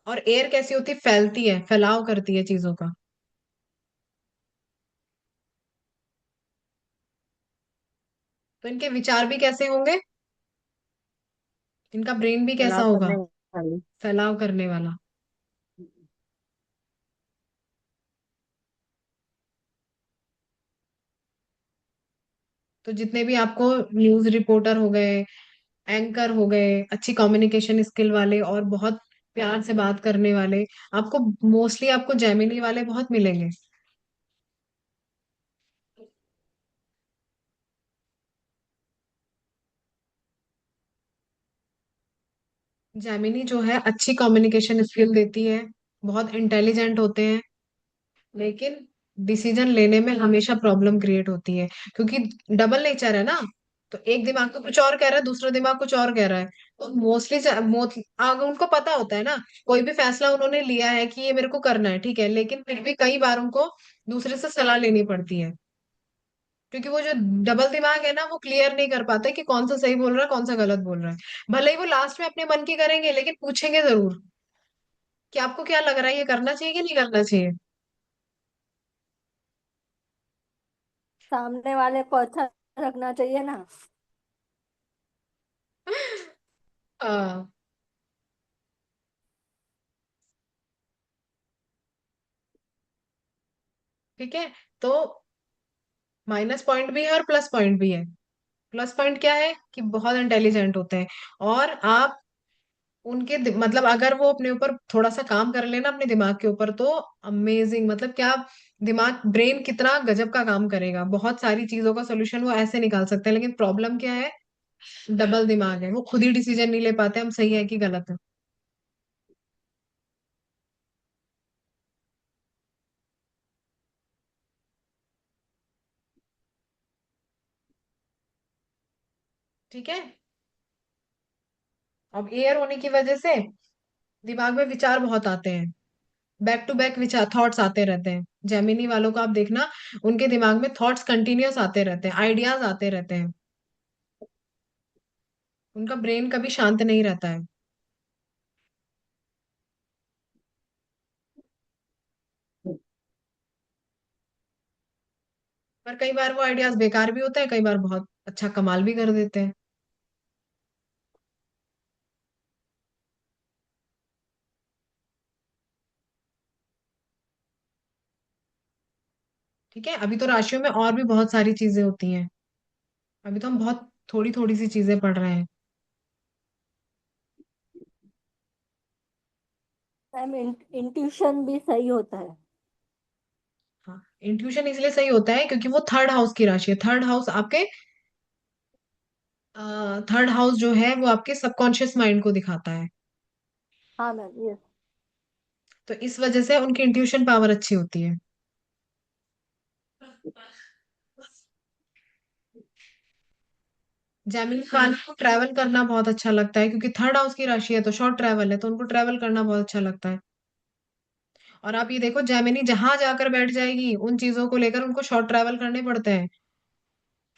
और एयर कैसी होती है? फैलती है, फैलाव करती है चीजों का। तो इनके विचार भी कैसे होंगे? इनका ब्रेन भी कैसा अलाउ होगा? करने वाली। फैलाव करने वाला। तो जितने भी आपको न्यूज रिपोर्टर हो गए, एंकर हो गए, अच्छी कम्युनिकेशन स्किल वाले और बहुत प्यार से बात करने वाले, आपको मोस्टली आपको जेमिनी वाले बहुत मिलेंगे। जेमिनी जो है अच्छी कम्युनिकेशन स्किल देती है, बहुत इंटेलिजेंट होते हैं, लेकिन डिसीजन लेने में हमेशा प्रॉब्लम क्रिएट होती है। क्योंकि डबल नेचर है ना, तो एक दिमाग तो कुछ और कह रहा है, दूसरा दिमाग कुछ और कह रहा है। तो मोस्टली आगे उनको पता होता है ना, कोई भी फैसला उन्होंने लिया है कि ये मेरे को करना है, ठीक है, लेकिन फिर भी कई बार उनको दूसरे से सलाह लेनी पड़ती है। क्योंकि वो जो डबल दिमाग है ना, वो क्लियर नहीं कर पाता कि कौन सा सही बोल रहा है, कौन सा गलत बोल रहा है। भले ही वो लास्ट में अपने मन की करेंगे, लेकिन पूछेंगे जरूर कि आपको क्या लग रहा है, ये करना चाहिए कि नहीं करना चाहिए। सामने वाले को अच्छा रखना चाहिए ना। हाँ, ठीक है। तो माइनस पॉइंट भी है और प्लस पॉइंट भी है। प्लस पॉइंट क्या है? कि बहुत इंटेलिजेंट होते हैं। और आप मतलब अगर वो अपने ऊपर थोड़ा सा काम कर लेना अपने दिमाग के ऊपर, तो अमेजिंग, मतलब क्या, दिमाग ब्रेन कितना गजब का काम करेगा, बहुत सारी चीजों का सोल्यूशन वो ऐसे निकाल सकते हैं। लेकिन प्रॉब्लम क्या है? डबल दिमाग है, वो खुद ही डिसीजन नहीं ले पाते हम सही है कि गलत है। ठीक है। अब एयर होने की वजह से दिमाग में विचार बहुत आते हैं, बैक टू बैक विचार, थॉट्स आते रहते हैं। जेमिनी वालों को आप देखना, उनके दिमाग में थॉट्स कंटिन्यूअस आते रहते हैं, आइडियाज आते रहते हैं। उनका ब्रेन कभी शांत नहीं रहता है। पर कई बार वो आइडियाज बेकार भी होते हैं, कई बार बहुत अच्छा कमाल भी कर देते हैं। ठीक है, अभी तो राशियों में और भी बहुत सारी चीजें होती हैं। अभी तो हम बहुत थोड़ी थोड़ी सी चीजें पढ़ रहे हैं। मैम इंट्यूशन भी सही होता है। हाँ, इंट्यूशन इसलिए सही होता है क्योंकि वो थर्ड हाउस की राशि है। थर्ड हाउस आपके, थर्ड हाउस जो है वो आपके सबकॉन्शियस माइंड को दिखाता है। हाँ मैम, यस। तो इस वजह से उनकी इंट्यूशन पावर अच्छी होती है। जैमिनी वालों को ट्रैवल करना बहुत अच्छा लगता है क्योंकि थर्ड हाउस की राशि है, तो शॉर्ट ट्रैवल है, तो उनको ट्रैवल करना बहुत अच्छा लगता है। और आप ये देखो, जैमिनी जहां जाकर बैठ जाएगी उन चीजों को लेकर उनको शॉर्ट ट्रैवल करने पड़ते हैं।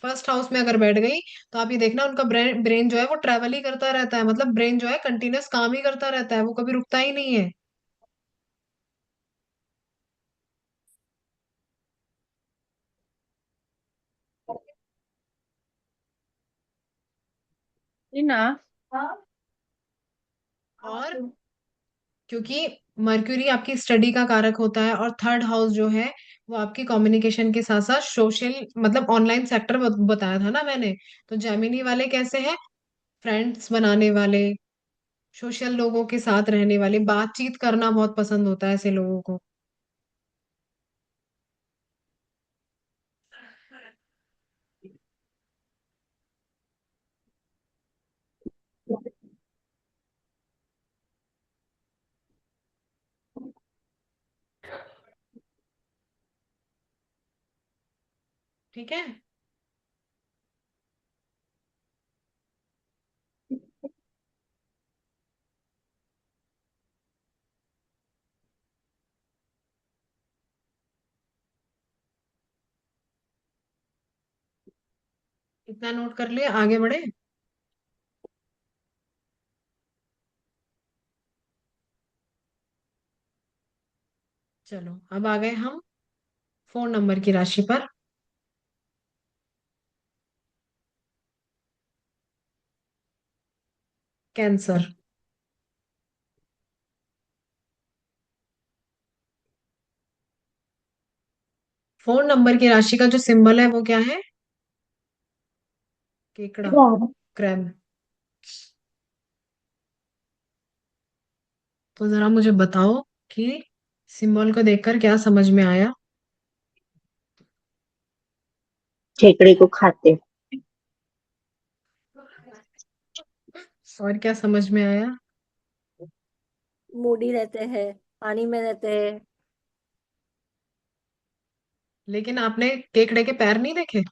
फर्स्ट हाउस में अगर बैठ गई तो आप ये देखना, उनका ब्रेन ब्रेन जो है वो ट्रैवल ही करता रहता है। मतलब ब्रेन जो है कंटिन्यूअस काम ही करता रहता है, वो कभी रुकता ही नहीं है। जी ना। और क्योंकि मर्क्यूरी आपकी स्टडी का कारक होता है, और थर्ड हाउस जो है वो आपकी कम्युनिकेशन के साथ साथ सोशल, मतलब ऑनलाइन सेक्टर बताया था ना मैंने। तो जेमिनी वाले कैसे हैं? फ्रेंड्स बनाने वाले, सोशल लोगों के साथ रहने वाले, बातचीत करना बहुत पसंद होता है ऐसे लोगों को। ठीक है। इतना नोट कर लिए, आगे बढ़े। चलो अब आ गए हम 4 नंबर की राशि पर। कैंसर। 4 नंबर की राशि का जो सिंबल है वो क्या है? केकड़ा। क्रैब। तो जरा मुझे बताओ कि सिंबल को देखकर क्या समझ में आया। खेकड़े को खाते। और क्या समझ में आया? मूडी रहते हैं, पानी में रहते हैं। लेकिन आपने केकड़े के पैर नहीं देखे?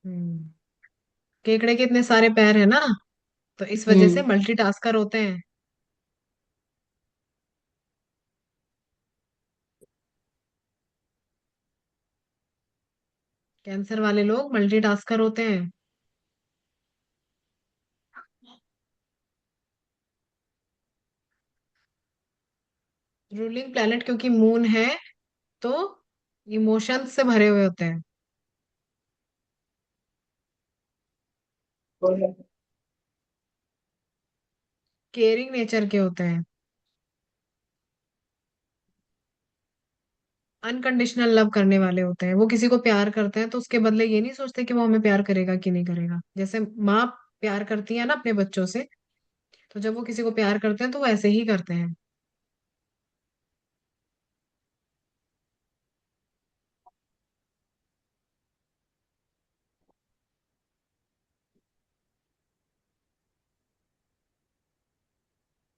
हम्म। केकड़े के इतने सारे पैर है ना, तो इस वजह से हम्म। मल्टीटास्कर होते हैं। कैंसर वाले लोग मल्टीटास्कर होते हैं। रूलिंग प्लेनेट क्योंकि मून है, तो इमोशंस से भरे हुए होते हैं। केयरिंग नेचर के होते हैं। अनकंडीशनल लव करने वाले होते हैं। वो किसी को प्यार करते हैं तो उसके बदले ये नहीं सोचते कि वो हमें प्यार करेगा कि नहीं करेगा। जैसे माँ प्यार करती है ना अपने बच्चों से, तो जब वो किसी को प्यार करते हैं तो वो ऐसे ही करते हैं।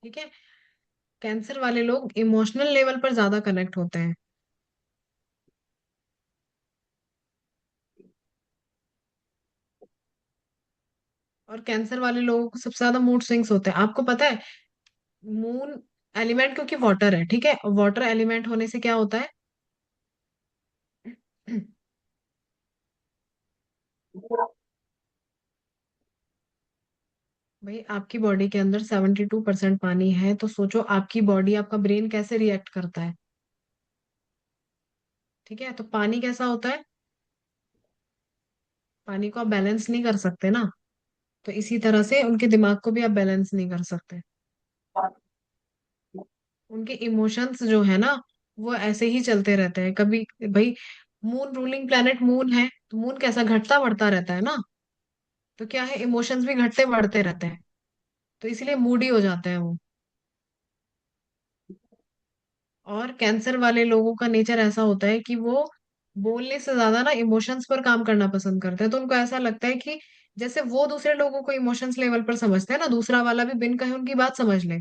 ठीक है। कैंसर वाले लोग इमोशनल लेवल पर ज्यादा कनेक्ट होते हैं। और कैंसर वाले लोगों को सबसे ज्यादा मूड स्विंग्स होते हैं, आपको पता है। मून एलिमेंट क्योंकि वाटर है, ठीक है, वाटर एलिमेंट होने से क्या होता है? भाई आपकी बॉडी के अंदर 72% पानी है, तो सोचो आपकी बॉडी, आपका ब्रेन कैसे रिएक्ट करता है। ठीक है, तो पानी कैसा होता है? पानी को आप बैलेंस नहीं कर सकते ना, तो इसी तरह से उनके दिमाग को भी आप बैलेंस नहीं कर सकते। उनके इमोशंस जो है ना, वो ऐसे ही चलते रहते हैं कभी। भाई, मून रूलिंग प्लेनेट मून है, तो मून कैसा घटता बढ़ता रहता है ना। तो क्या है, इमोशंस भी घटते बढ़ते रहते हैं। तो इसीलिए मूडी हो जाते हैं वो। और कैंसर वाले लोगों का नेचर ऐसा होता है कि वो बोलने से ज्यादा ना इमोशंस पर काम करना पसंद करते हैं। तो उनको ऐसा लगता है कि जैसे वो दूसरे लोगों को इमोशंस लेवल पर समझते हैं ना, दूसरा वाला भी बिन कहे उनकी बात समझ ले।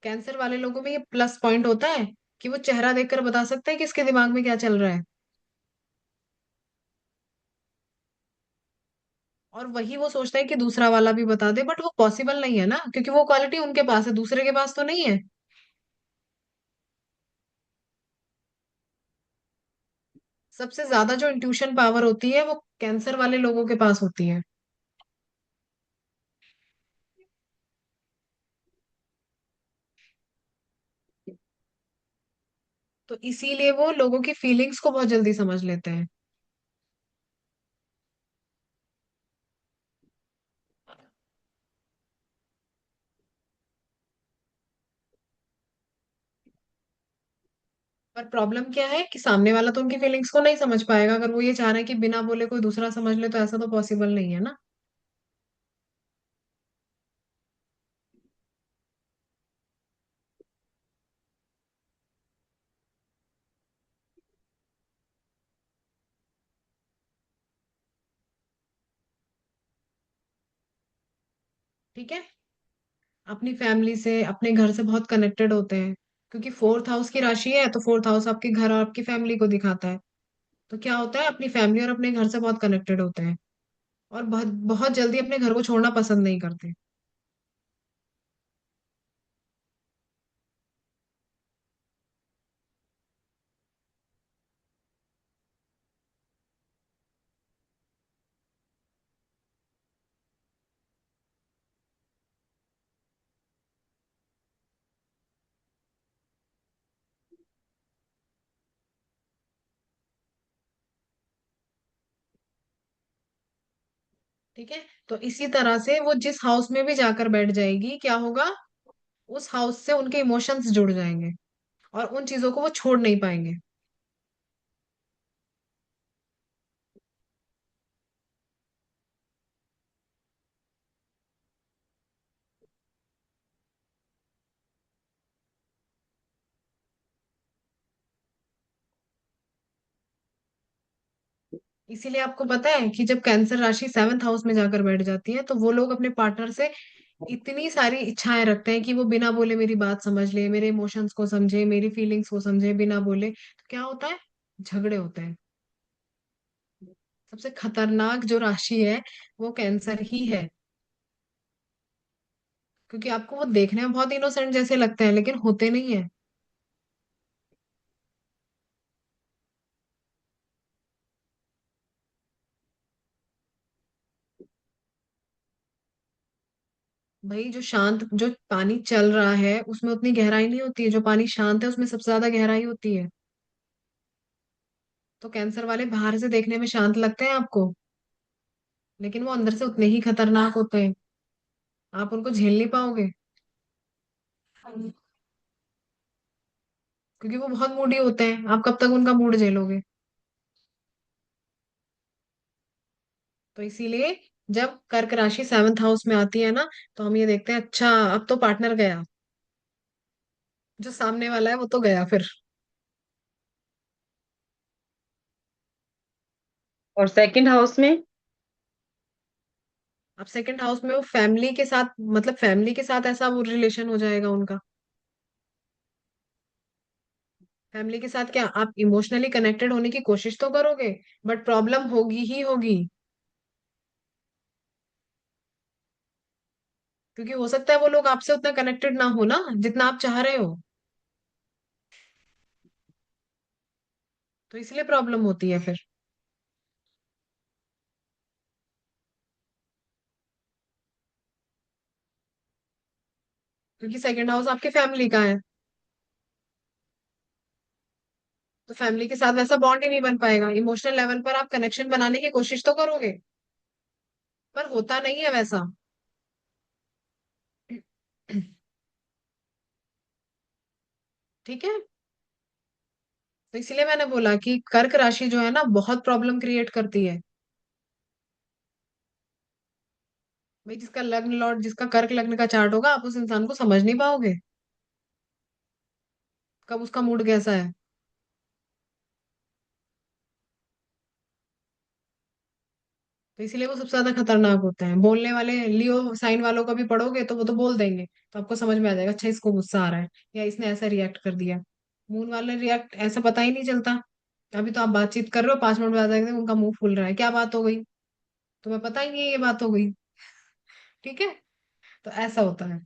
कैंसर वाले लोगों में ये प्लस पॉइंट होता है कि वो चेहरा देखकर बता सकते हैं कि इसके दिमाग में क्या चल रहा है। और वही वो सोचता है कि दूसरा वाला भी बता दे, बट वो पॉसिबल नहीं है ना, क्योंकि वो क्वालिटी उनके पास है, दूसरे के पास तो नहीं है। सबसे ज्यादा जो इंट्यूशन पावर होती है वो कैंसर वाले लोगों के पास होती है। तो इसीलिए वो लोगों की फीलिंग्स को बहुत जल्दी समझ लेते हैं। पर प्रॉब्लम क्या है कि सामने वाला तो उनकी फीलिंग्स को नहीं समझ पाएगा। अगर वो ये चाह रहा है कि बिना बोले कोई दूसरा समझ ले, तो ऐसा तो पॉसिबल नहीं है ना। ठीक है। अपनी फैमिली से, अपने घर से बहुत कनेक्टेड होते हैं, क्योंकि फोर्थ हाउस की राशि है, तो फोर्थ हाउस आपके घर और आपकी फैमिली को दिखाता है। तो क्या होता है, अपनी फैमिली और अपने घर से बहुत कनेक्टेड होते हैं। और बहुत बहुत जल्दी अपने घर को छोड़ना पसंद नहीं करते। ठीक है। तो इसी तरह से वो जिस हाउस में भी जाकर बैठ जाएगी, क्या होगा, उस हाउस से उनके इमोशंस जुड़ जाएंगे और उन चीजों को वो छोड़ नहीं पाएंगे। इसीलिए आपको पता है कि जब कैंसर राशि सेवंथ हाउस में जाकर बैठ जाती है, तो वो लोग अपने पार्टनर से इतनी सारी इच्छाएं रखते हैं कि वो बिना बोले मेरी बात समझ ले, मेरे इमोशंस को समझे, मेरी फीलिंग्स को समझे बिना बोले। तो क्या होता है, झगड़े होते हैं। सबसे खतरनाक जो राशि है वो कैंसर ही है। क्योंकि आपको वो देखने में बहुत इनोसेंट जैसे लगते हैं, लेकिन होते नहीं है। भाई, जो शांत, जो पानी चल रहा है उसमें उतनी गहराई नहीं होती है, जो पानी शांत है उसमें सबसे ज्यादा गहराई होती है। तो कैंसर वाले बाहर से देखने में शांत लगते हैं आपको, लेकिन वो अंदर से उतने ही खतरनाक होते हैं। आप उनको झेल नहीं पाओगे, क्योंकि वो बहुत मूडी होते हैं। आप कब तक उनका मूड झेलोगे। तो इसीलिए जब कर्क राशि सेवंथ हाउस में आती है ना, तो हम ये देखते हैं, अच्छा अब तो पार्टनर गया, जो सामने वाला है वो तो गया फिर। और सेकंड हाउस में? अब सेकंड हाउस में वो फैमिली के साथ, मतलब फैमिली के साथ ऐसा वो रिलेशन हो जाएगा उनका। फैमिली के साथ क्या, आप इमोशनली कनेक्टेड होने की कोशिश तो करोगे, बट प्रॉब्लम होगी ही होगी। क्योंकि हो सकता है वो लोग आपसे उतना कनेक्टेड ना हो ना, जितना आप चाह रहे हो। तो इसलिए प्रॉब्लम होती है फिर। क्योंकि सेकंड हाउस आपकी फैमिली का है। तो फैमिली के साथ वैसा बॉन्ड ही नहीं बन पाएगा। इमोशनल लेवल पर आप कनेक्शन बनाने की कोशिश तो करोगे, पर होता नहीं है वैसा। ठीक है। तो इसलिए मैंने बोला कि कर्क राशि जो है ना बहुत प्रॉब्लम क्रिएट करती है। भाई जिसका लग्न लॉर्ड, जिसका कर्क लग्न का चार्ट होगा, आप उस इंसान को समझ नहीं पाओगे कब उसका मूड कैसा है। तो इसीलिए वो सबसे ज्यादा खतरनाक होते हैं। बोलने वाले लियो साइन वालों का भी पढ़ोगे तो वो तो बोल देंगे, तो आपको समझ में आ जाएगा अच्छा इसको गुस्सा आ रहा है या इसने ऐसा रिएक्ट कर दिया। मून वाले रिएक्ट ऐसा पता ही नहीं चलता। अभी तो आप बातचीत कर रहे हो, 5 मिनट बाद आएंगे उनका मुंह फूल रहा है, क्या बात हो गई, तुम्हें पता ही नहीं है ये बात हो गई। ठीक है। तो ऐसा होता है,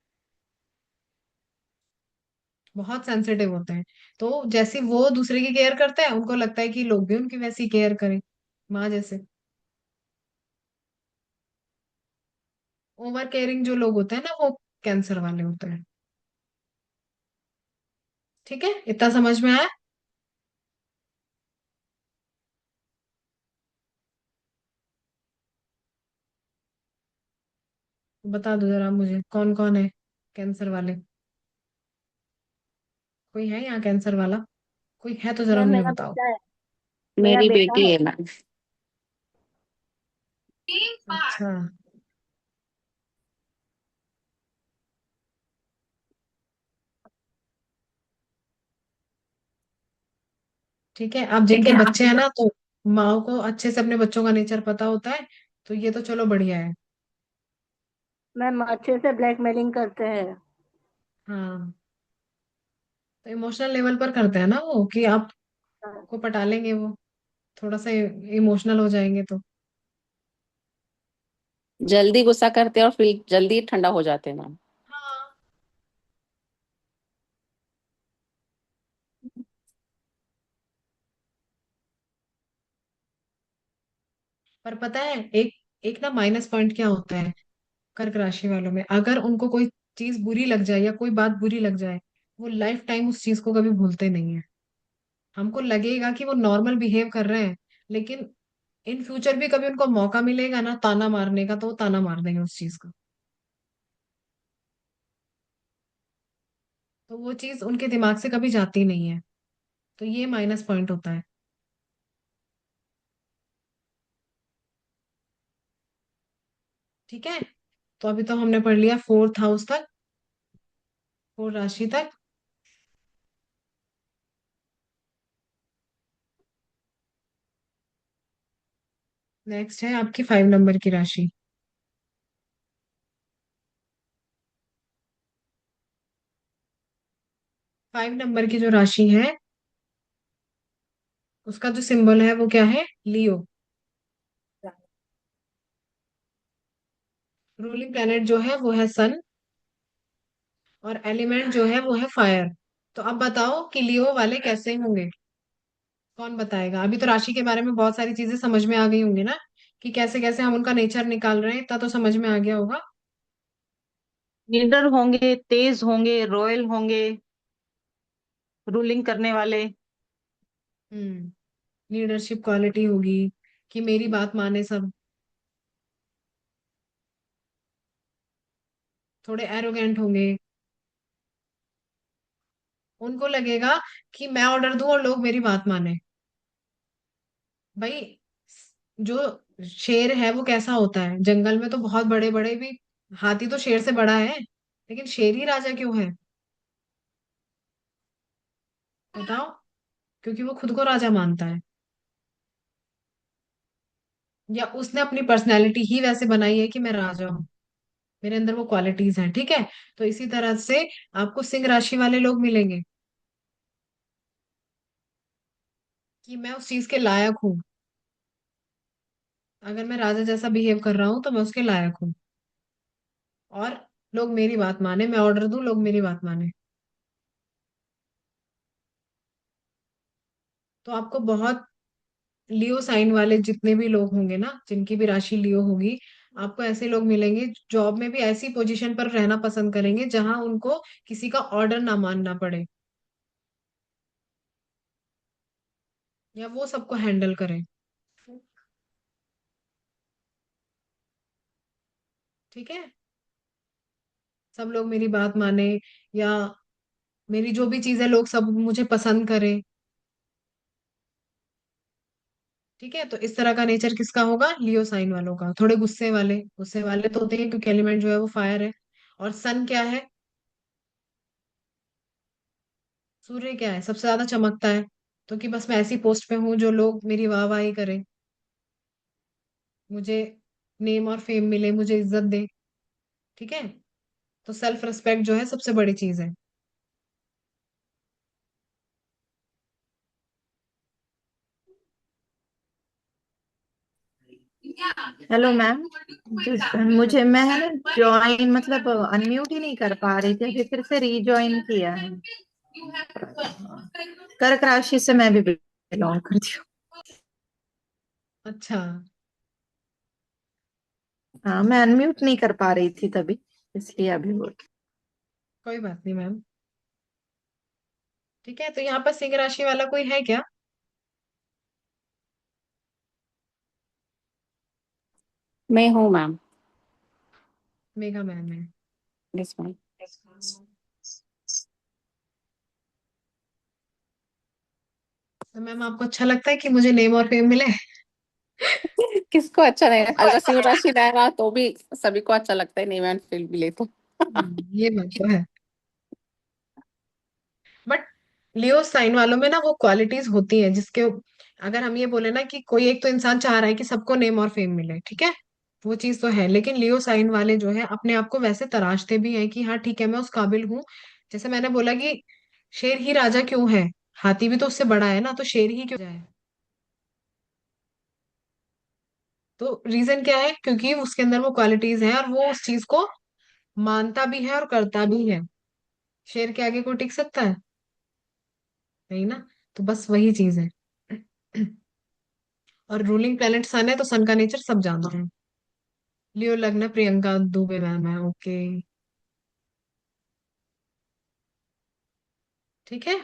बहुत सेंसिटिव होते हैं। तो जैसे वो दूसरे की केयर करते हैं, उनको लगता है कि लोग भी उनकी वैसी केयर करें, माँ जैसे। ओवर केयरिंग जो लोग होते हैं ना, वो कैंसर वाले होते हैं। ठीक है, इतना समझ में आया। बता दो जरा मुझे कौन कौन है कैंसर वाले। कोई है यहाँ कैंसर वाला? कोई है तो जरा मैम मुझे मेरा बताओ। बेटा है। मेरा मेरी बेटा बेटी है। है मैम। अच्छा, ठीक है। अब ठीक जिनके है आप। बच्चे हैं ना, तो माँ को अच्छे से अपने बच्चों का नेचर पता होता है, तो ये तो चलो बढ़िया है। मैम अच्छे से ब्लैकमेलिंग करते हैं। हाँ, तो इमोशनल लेवल पर करते हैं ना वो, कि आपको पटा लेंगे वो, थोड़ा सा इमोशनल हो जाएंगे तो। जल्दी गुस्सा करते हैं और फिर जल्दी ठंडा हो जाते हैं मैम। हाँ, पर पता है एक एक ना माइनस पॉइंट क्या होता है कर्क राशि वालों में, अगर उनको कोई चीज बुरी लग जाए या कोई बात बुरी लग जाए, वो लाइफ टाइम उस चीज को कभी भूलते नहीं है। हमको लगेगा कि वो नॉर्मल बिहेव कर रहे हैं, लेकिन इन फ्यूचर भी कभी उनको मौका मिलेगा ना ताना मारने का, तो वो ताना मार देंगे उस चीज का। तो वो चीज उनके दिमाग से कभी जाती नहीं है। तो ये माइनस पॉइंट होता है। ठीक है। तो अभी तो हमने पढ़ लिया 4th हाउस तक, 4 राशि तक। नेक्स्ट है आपकी 5 नंबर की राशि। 5 नंबर की जो राशि है, उसका जो सिंबल है वो क्या है? लियो। रूलिंग प्लेनेट जो है वो है सन, और एलिमेंट जो है वो है फायर। तो अब बताओ कि लियो वाले कैसे होंगे? कौन बताएगा? अभी तो राशि के बारे में बहुत सारी चीजें समझ में आ गई होंगी ना, कि कैसे कैसे हम उनका नेचर निकाल रहे हैं, इतना तो समझ में आ गया होगा। लीडर होंगे, तेज होंगे, रॉयल होंगे, रूलिंग करने वाले। लीडरशिप क्वालिटी होगी, कि मेरी बात माने सब। थोड़े एरोगेंट होंगे, उनको लगेगा कि मैं ऑर्डर दूं और लोग मेरी बात माने। भाई, जो शेर है वो कैसा होता है जंगल में, तो बहुत बड़े बड़े भी, हाथी तो शेर से बड़ा है, लेकिन शेर ही राजा क्यों है? बताओ। क्योंकि वो खुद को राजा मानता है, या उसने अपनी पर्सनैलिटी ही वैसे बनाई है कि मैं राजा हूँ, मेरे अंदर वो क्वालिटीज हैं। ठीक है। तो इसी तरह से आपको सिंह राशि वाले लोग मिलेंगे, कि मैं उस चीज के लायक हूँ। अगर मैं राजा जैसा बिहेव कर रहा हूँ तो मैं उसके लायक हूँ, और लोग मेरी बात माने, मैं ऑर्डर दूं लोग मेरी बात माने। तो आपको बहुत, लियो साइन वाले जितने भी लोग होंगे ना, जिनकी भी राशि लियो होगी, आपको ऐसे लोग मिलेंगे जॉब में भी ऐसी पोजीशन पर रहना पसंद करेंगे जहां उनको किसी का ऑर्डर ना मानना पड़े, या वो सबको हैंडल करें। ठीक है। सब लोग मेरी बात माने, या मेरी जो भी चीज है लोग सब मुझे पसंद करें। ठीक है, तो इस तरह का नेचर किसका होगा? लियो साइन वालों का। थोड़े गुस्से वाले, गुस्से वाले तो होते हैं क्योंकि एलिमेंट जो है वो फायर है। और सन क्या है? सूर्य क्या है? सबसे ज्यादा चमकता है। तो कि बस मैं ऐसी पोस्ट पे हूँ जो लोग मेरी वाहवाही करें, मुझे नेम और फेम मिले, मुझे इज्जत दे। ठीक है, तो सेल्फ रिस्पेक्ट जो है सबसे बड़ी चीज है। Hello ma'am. मुझे मैं है ना ज्वाइन मतलब अनम्यूट ही नहीं कर पा रही थी, अभी फिर से रीज्वाइन किया है। कर्क राशि से मैं भी बिलोंग करती हूँ। अच्छा, हाँ, मैं अनम्यूट नहीं कर पा रही थी तभी, इसलिए अभी बोल। कोई बात नहीं मैम। ठीक है, तो यहाँ पर सिंह राशि वाला कोई है क्या? मैं हूँ मैम। मेघा मैम है। Yes ma'am. तो मैम आपको अच्छा लगता है कि मुझे नेम और फेम मिले? किसको अच्छा नहीं, अगर सिंह राशि रहेगा तो भी सभी को अच्छा लगता है, नहीं मैम फील मिले तो। ये बात तो है। बट लियो साइन वालों में ना वो क्वालिटीज होती हैं जिसके, अगर हम ये बोले ना कि कोई एक तो इंसान चाह रहा है कि सबको नेम और फेम मिले, ठीक है, वो चीज तो है, लेकिन लियो साइन वाले जो है अपने आप को वैसे तराशते भी हैं कि हाँ ठीक है मैं उस काबिल हूँ। जैसे मैंने बोला कि शेर ही राजा क्यों है, हाथी भी तो उससे बड़ा है ना, तो शेर ही क्यों जाए? तो रीजन क्या है? क्योंकि उसके अंदर वो क्वालिटीज हैं और वो उस चीज को मानता भी है और करता भी है। शेर के आगे कोई टिक सकता है? नहीं ना। तो बस वही चीज है। और रूलिंग प्लेनेट सन है, तो सन का नेचर सब जानते हैं। लियो लग्न प्रियंका दुबे मैम है, ओके। ठीक है।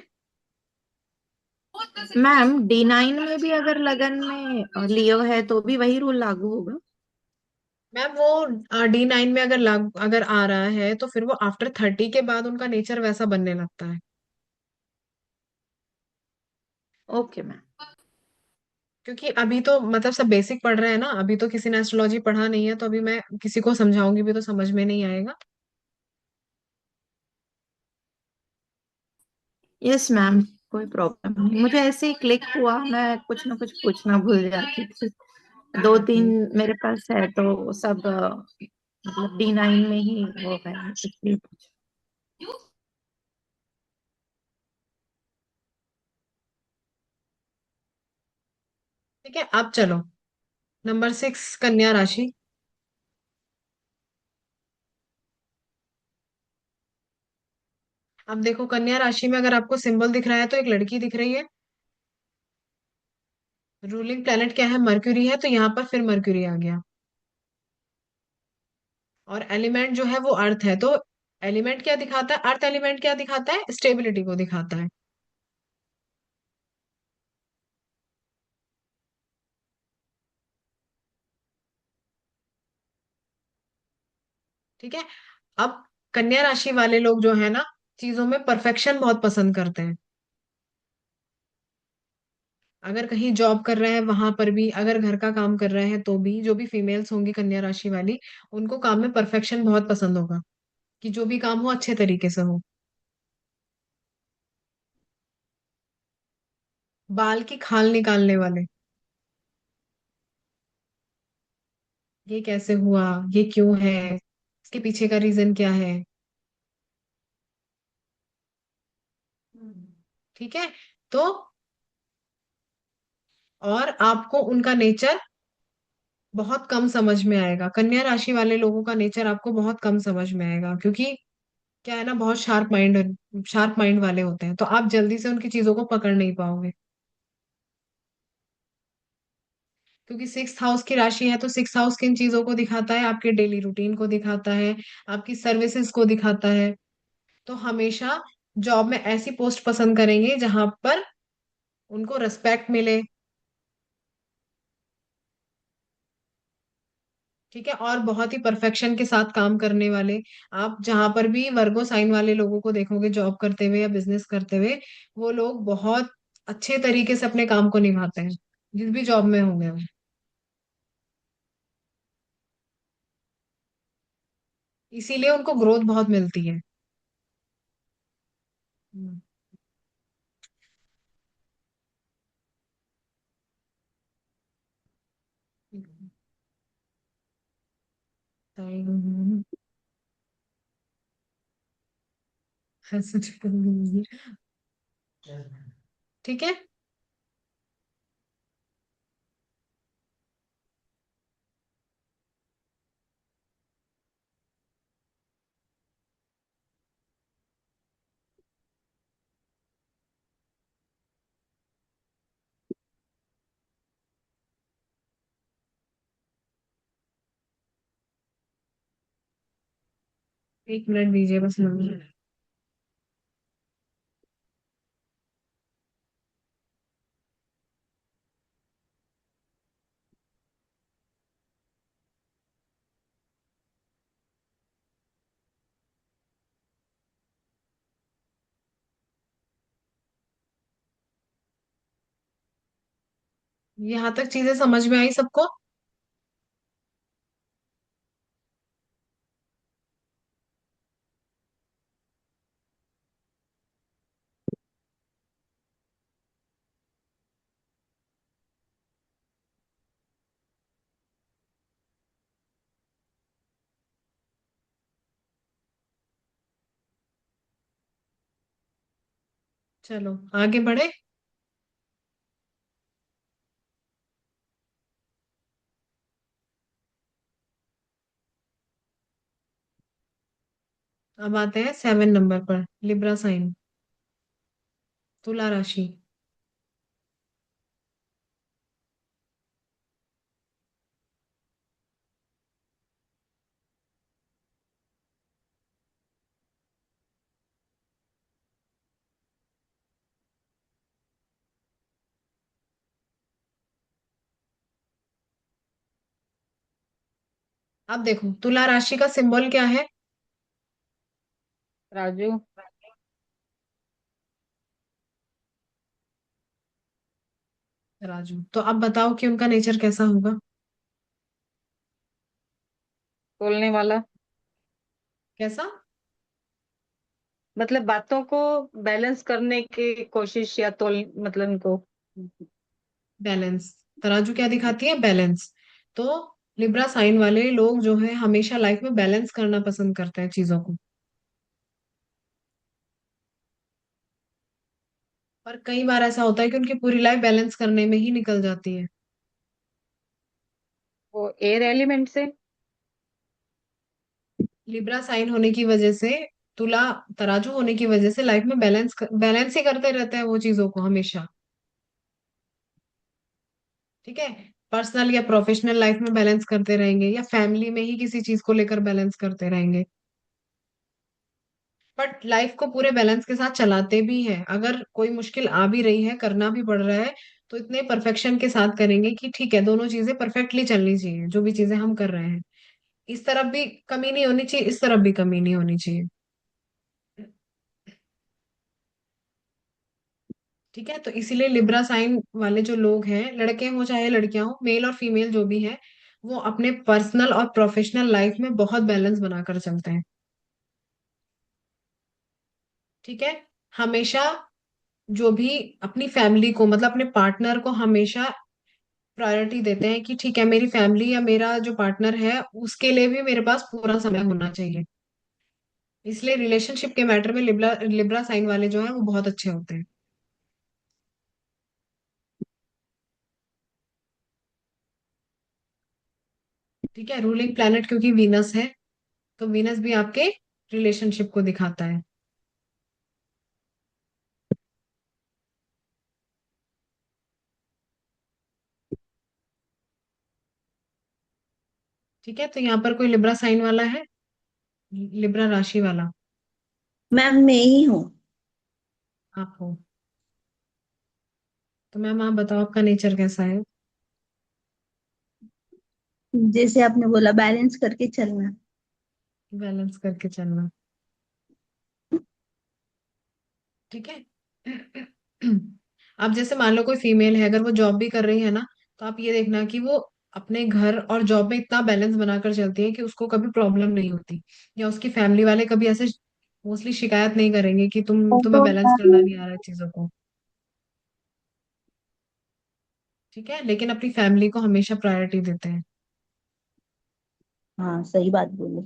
मैम D9 में भी अगर लगन में लियो है तो भी वही रूल लागू होगा? मैम वो D9 में अगर अगर आ रहा है तो फिर वो आफ्टर 30 के बाद उनका नेचर वैसा बनने लगता है। Okay ma'am. क्योंकि अभी तो मतलब सब बेसिक पढ़ रहे हैं ना, अभी तो किसी ने एस्ट्रोलॉजी पढ़ा नहीं है, तो अभी मैं किसी को समझाऊंगी भी तो समझ में नहीं आएगा। यस मैम, कोई प्रॉब्लम नहीं, मुझे ऐसे ही क्लिक हुआ, मैं कुछ ना कुछ पूछना भूल जाती थी। कोई दो बात तीन नहीं। मेरे पास है तो सब मतलब D9 में ही वो है, इसलिए पूछा। ठीक है, अब चलो नंबर 6 कन्या राशि। अब देखो कन्या राशि में अगर आपको सिंबल दिख रहा है तो एक लड़की दिख रही है। रूलिंग प्लेनेट क्या है? मर्क्यूरी है, तो यहाँ पर फिर मर्क्यूरी आ गया। और एलिमेंट जो है वो अर्थ है, तो एलिमेंट क्या दिखाता है? अर्थ एलिमेंट क्या दिखाता है? स्टेबिलिटी को दिखाता है। ठीक है। अब कन्या राशि वाले लोग जो है ना, चीजों में परफेक्शन बहुत पसंद करते हैं। अगर कहीं जॉब कर रहे हैं वहां पर भी, अगर घर का काम कर रहे हैं तो भी, जो भी फीमेल्स होंगी कन्या राशि वाली, उनको काम में परफेक्शन बहुत पसंद होगा, कि जो भी काम हो अच्छे तरीके से हो। बाल की खाल निकालने वाले, ये कैसे हुआ, ये क्यों है, इसके पीछे का रीजन क्या है। ठीक है। तो और आपको उनका नेचर बहुत कम समझ में आएगा, कन्या राशि वाले लोगों का नेचर आपको बहुत कम समझ में आएगा, क्योंकि क्या है ना, बहुत शार्प माइंड वाले होते हैं, तो आप जल्दी से उनकी चीजों को पकड़ नहीं पाओगे। क्योंकि सिक्स हाउस की राशि है, तो सिक्स हाउस किन चीजों को दिखाता है? आपके डेली रूटीन को दिखाता है, आपकी सर्विसेज को दिखाता है। तो हमेशा जॉब में ऐसी पोस्ट पसंद करेंगे जहां पर उनको रिस्पेक्ट मिले। ठीक है, और बहुत ही परफेक्शन के साथ काम करने वाले। आप जहां पर भी वर्गो साइन वाले लोगों को देखोगे जॉब करते हुए या बिजनेस करते हुए, वो लोग बहुत अच्छे तरीके से अपने काम को निभाते हैं, जिस भी जॉब में होंगे वो। इसीलिए उनको ग्रोथ बहुत मिलती है। हम्म। ठीक है। एक मिनट दीजिए बस मुझे। यहाँ तक चीजें समझ में आई सबको? चलो आगे बढ़े। अब आते हैं 7 नंबर पर, लिब्रा साइन, तुला राशि। अब देखो तुला राशि का सिंबल क्या है? राजू। राजू। तो अब बताओ कि उनका नेचर कैसा होगा? तोलने वाला। कैसा? मतलब बातों को बैलेंस करने की कोशिश, या तोल मतलब उनको। बैलेंस। तराजू क्या दिखाती है? बैलेंस। तो लिब्रा साइन वाले लोग जो है हमेशा लाइफ में बैलेंस करना पसंद करते हैं चीजों को। पर कई बार ऐसा होता है कि उनकी पूरी लाइफ बैलेंस करने में ही निकल जाती है। वो एयर एलिमेंट से। लिब्रा साइन होने की वजह से, तुला तराजू होने की वजह से लाइफ में बैलेंस ही करते रहते हैं वो चीजों को हमेशा। ठीक है। पर्सनल या प्रोफेशनल लाइफ में बैलेंस करते रहेंगे, या फैमिली में ही किसी चीज को लेकर बैलेंस करते रहेंगे। बट लाइफ को पूरे बैलेंस के साथ चलाते भी हैं। अगर कोई मुश्किल आ भी रही है, करना भी पड़ रहा है, तो इतने परफेक्शन के साथ करेंगे कि ठीक है, दोनों चीजें परफेक्टली चलनी चाहिए, जो भी चीजें हम कर रहे हैं। इस तरफ भी कमी नहीं होनी चाहिए, इस तरफ भी कमी नहीं होनी चाहिए। ठीक है। तो इसीलिए लिब्रा साइन वाले जो लोग हैं, लड़के हो चाहे लड़कियां हो, मेल और फीमेल जो भी है, वो अपने पर्सनल और प्रोफेशनल लाइफ में बहुत बैलेंस बनाकर चलते हैं। ठीक है। हमेशा जो भी अपनी फैमिली को, मतलब अपने पार्टनर को हमेशा प्रायोरिटी देते हैं कि ठीक है, मेरी फैमिली या मेरा जो पार्टनर है उसके लिए भी मेरे पास पूरा समय होना चाहिए। इसलिए रिलेशनशिप के मैटर में लिब्रा लिब्रा साइन वाले जो है वो बहुत अच्छे होते हैं। ठीक है। रूलिंग प्लैनेट क्योंकि वीनस है, तो वीनस भी आपके रिलेशनशिप को दिखाता है। ठीक है। तो यहाँ पर कोई लिब्रा साइन वाला है, लिब्रा राशि वाला? मैम मैं ही हूँ। आप हो। तो मैम आप बताओ आपका नेचर कैसा है? जैसे आपने बोला बैलेंस करके चलना। बैलेंस करके चलना। ठीक है। अब जैसे मान लो कोई फीमेल है, अगर वो जॉब भी कर रही है ना, तो आप ये देखना कि वो अपने घर और जॉब में इतना बैलेंस बनाकर चलती है कि उसको कभी प्रॉब्लम नहीं होती, या उसकी फैमिली वाले कभी ऐसे मोस्टली शिकायत नहीं करेंगे कि तुम्हें बैलेंस करना नहीं आ रहा है चीजों को। ठीक है, लेकिन अपनी फैमिली को हमेशा प्रायोरिटी देते हैं। हाँ सही बात बोले।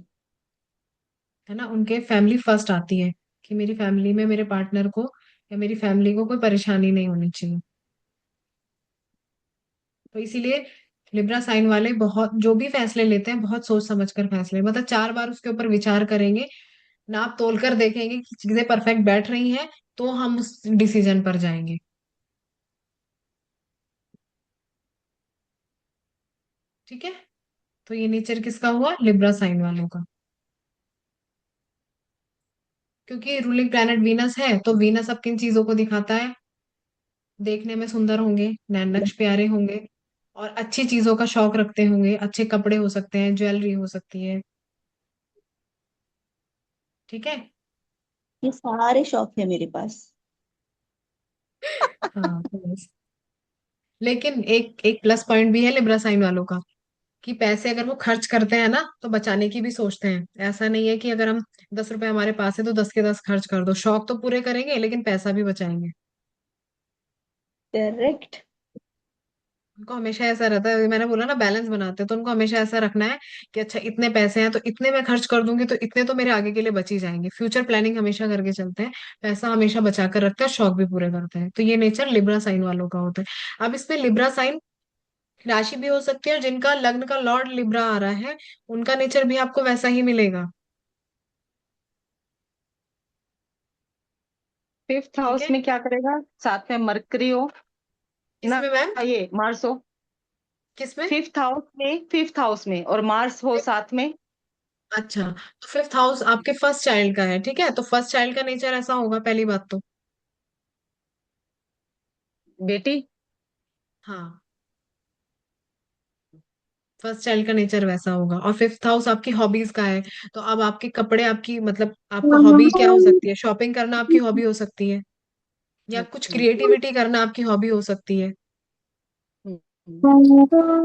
है ना, उनके फैमिली फर्स्ट आती है कि मेरी फैमिली में मेरे पार्टनर को या मेरी फैमिली को कोई परेशानी नहीं होनी चाहिए। तो इसीलिए लिब्रा साइन वाले बहुत जो भी फैसले लेते हैं बहुत सोच समझ कर फैसले, मतलब 4 बार उसके ऊपर विचार करेंगे, नाप तोल कर देखेंगे कि चीजें परफेक्ट बैठ रही हैं, तो हम उस डिसीजन पर जाएंगे। ठीक है, तो ये नेचर किसका हुआ, लिब्रा साइन वालों का। क्योंकि रूलिंग प्लैनेट वीनस है, तो वीनस अब किन चीजों को दिखाता है, देखने में सुंदर होंगे, नैन नक्श प्यारे होंगे, और अच्छी चीजों का शौक रखते होंगे, अच्छे कपड़े हो सकते हैं, ज्वेलरी हो सकती है। ठीक है। ये सारे शौक है मेरे पास। हाँ तो बस। लेकिन एक एक प्लस पॉइंट भी है लिब्रा साइन वालों का, कि पैसे अगर वो खर्च करते हैं ना तो बचाने की भी सोचते हैं। ऐसा नहीं है कि अगर हम 10 रुपए हमारे पास है तो 10 के 10 खर्च कर दो, शौक तो पूरे करेंगे लेकिन पैसा भी बचाएंगे। करेक्ट। उनको हमेशा ऐसा रहता है, मैंने बोला ना बैलेंस बनाते हैं, तो उनको हमेशा ऐसा रखना है कि अच्छा इतने पैसे हैं तो इतने मैं खर्च कर दूंगी तो इतने तो मेरे आगे के लिए बच ही जाएंगे। फ्यूचर प्लानिंग हमेशा करके चलते हैं, पैसा हमेशा बचा कर रखते हैं, शौक भी पूरे करते हैं। तो ये नेचर लिब्रा साइन वालों का होता है। अब इसमें लिब्रा साइन राशि भी हो सकती है, और जिनका लग्न का लॉर्ड लिब्रा आ रहा है उनका नेचर भी आपको वैसा ही मिलेगा। फिफ्थ ठीक हाउस है। में क्या करेगा, साथ में मरकरी हो ना, इसमें मैम, ये मार्स हो। किसमें? फिफ्थ हाउस में और मार्स हो Fifth- साथ में। अच्छा, तो फिफ्थ हाउस आपके फर्स्ट चाइल्ड का है, ठीक है, तो फर्स्ट चाइल्ड का नेचर ऐसा होगा पहली बात तो। बेटी। हाँ, फर्स्ट चाइल्ड का नेचर वैसा होगा। और फिफ्थ हाउस आपकी हॉबीज का है, तो अब आपके कपड़े आपकी मतलब आपका हॉबी क्या हो सकती है, शॉपिंग करना आपकी हॉबी हो सकती है, या कुछ हम्म, क्रिएटिविटी करना आपकी हॉबी हो सकती है। हम्म,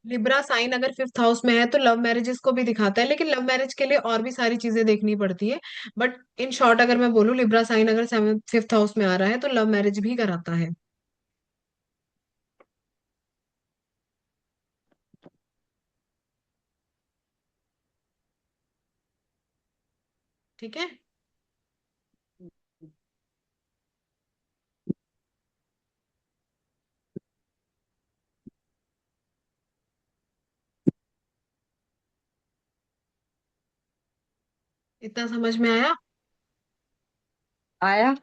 लिब्रा साइन अगर फिफ्थ हाउस में है तो लव मैरिजेस को भी दिखाता है, लेकिन लव मैरिज के लिए और भी सारी चीजें देखनी पड़ती है। बट इन शॉर्ट अगर मैं बोलूँ, लिब्रा साइन अगर सेवन फिफ्थ हाउस में आ रहा है तो लव मैरिज भी कराता है। ठीक है। इतना समझ में आया? आया।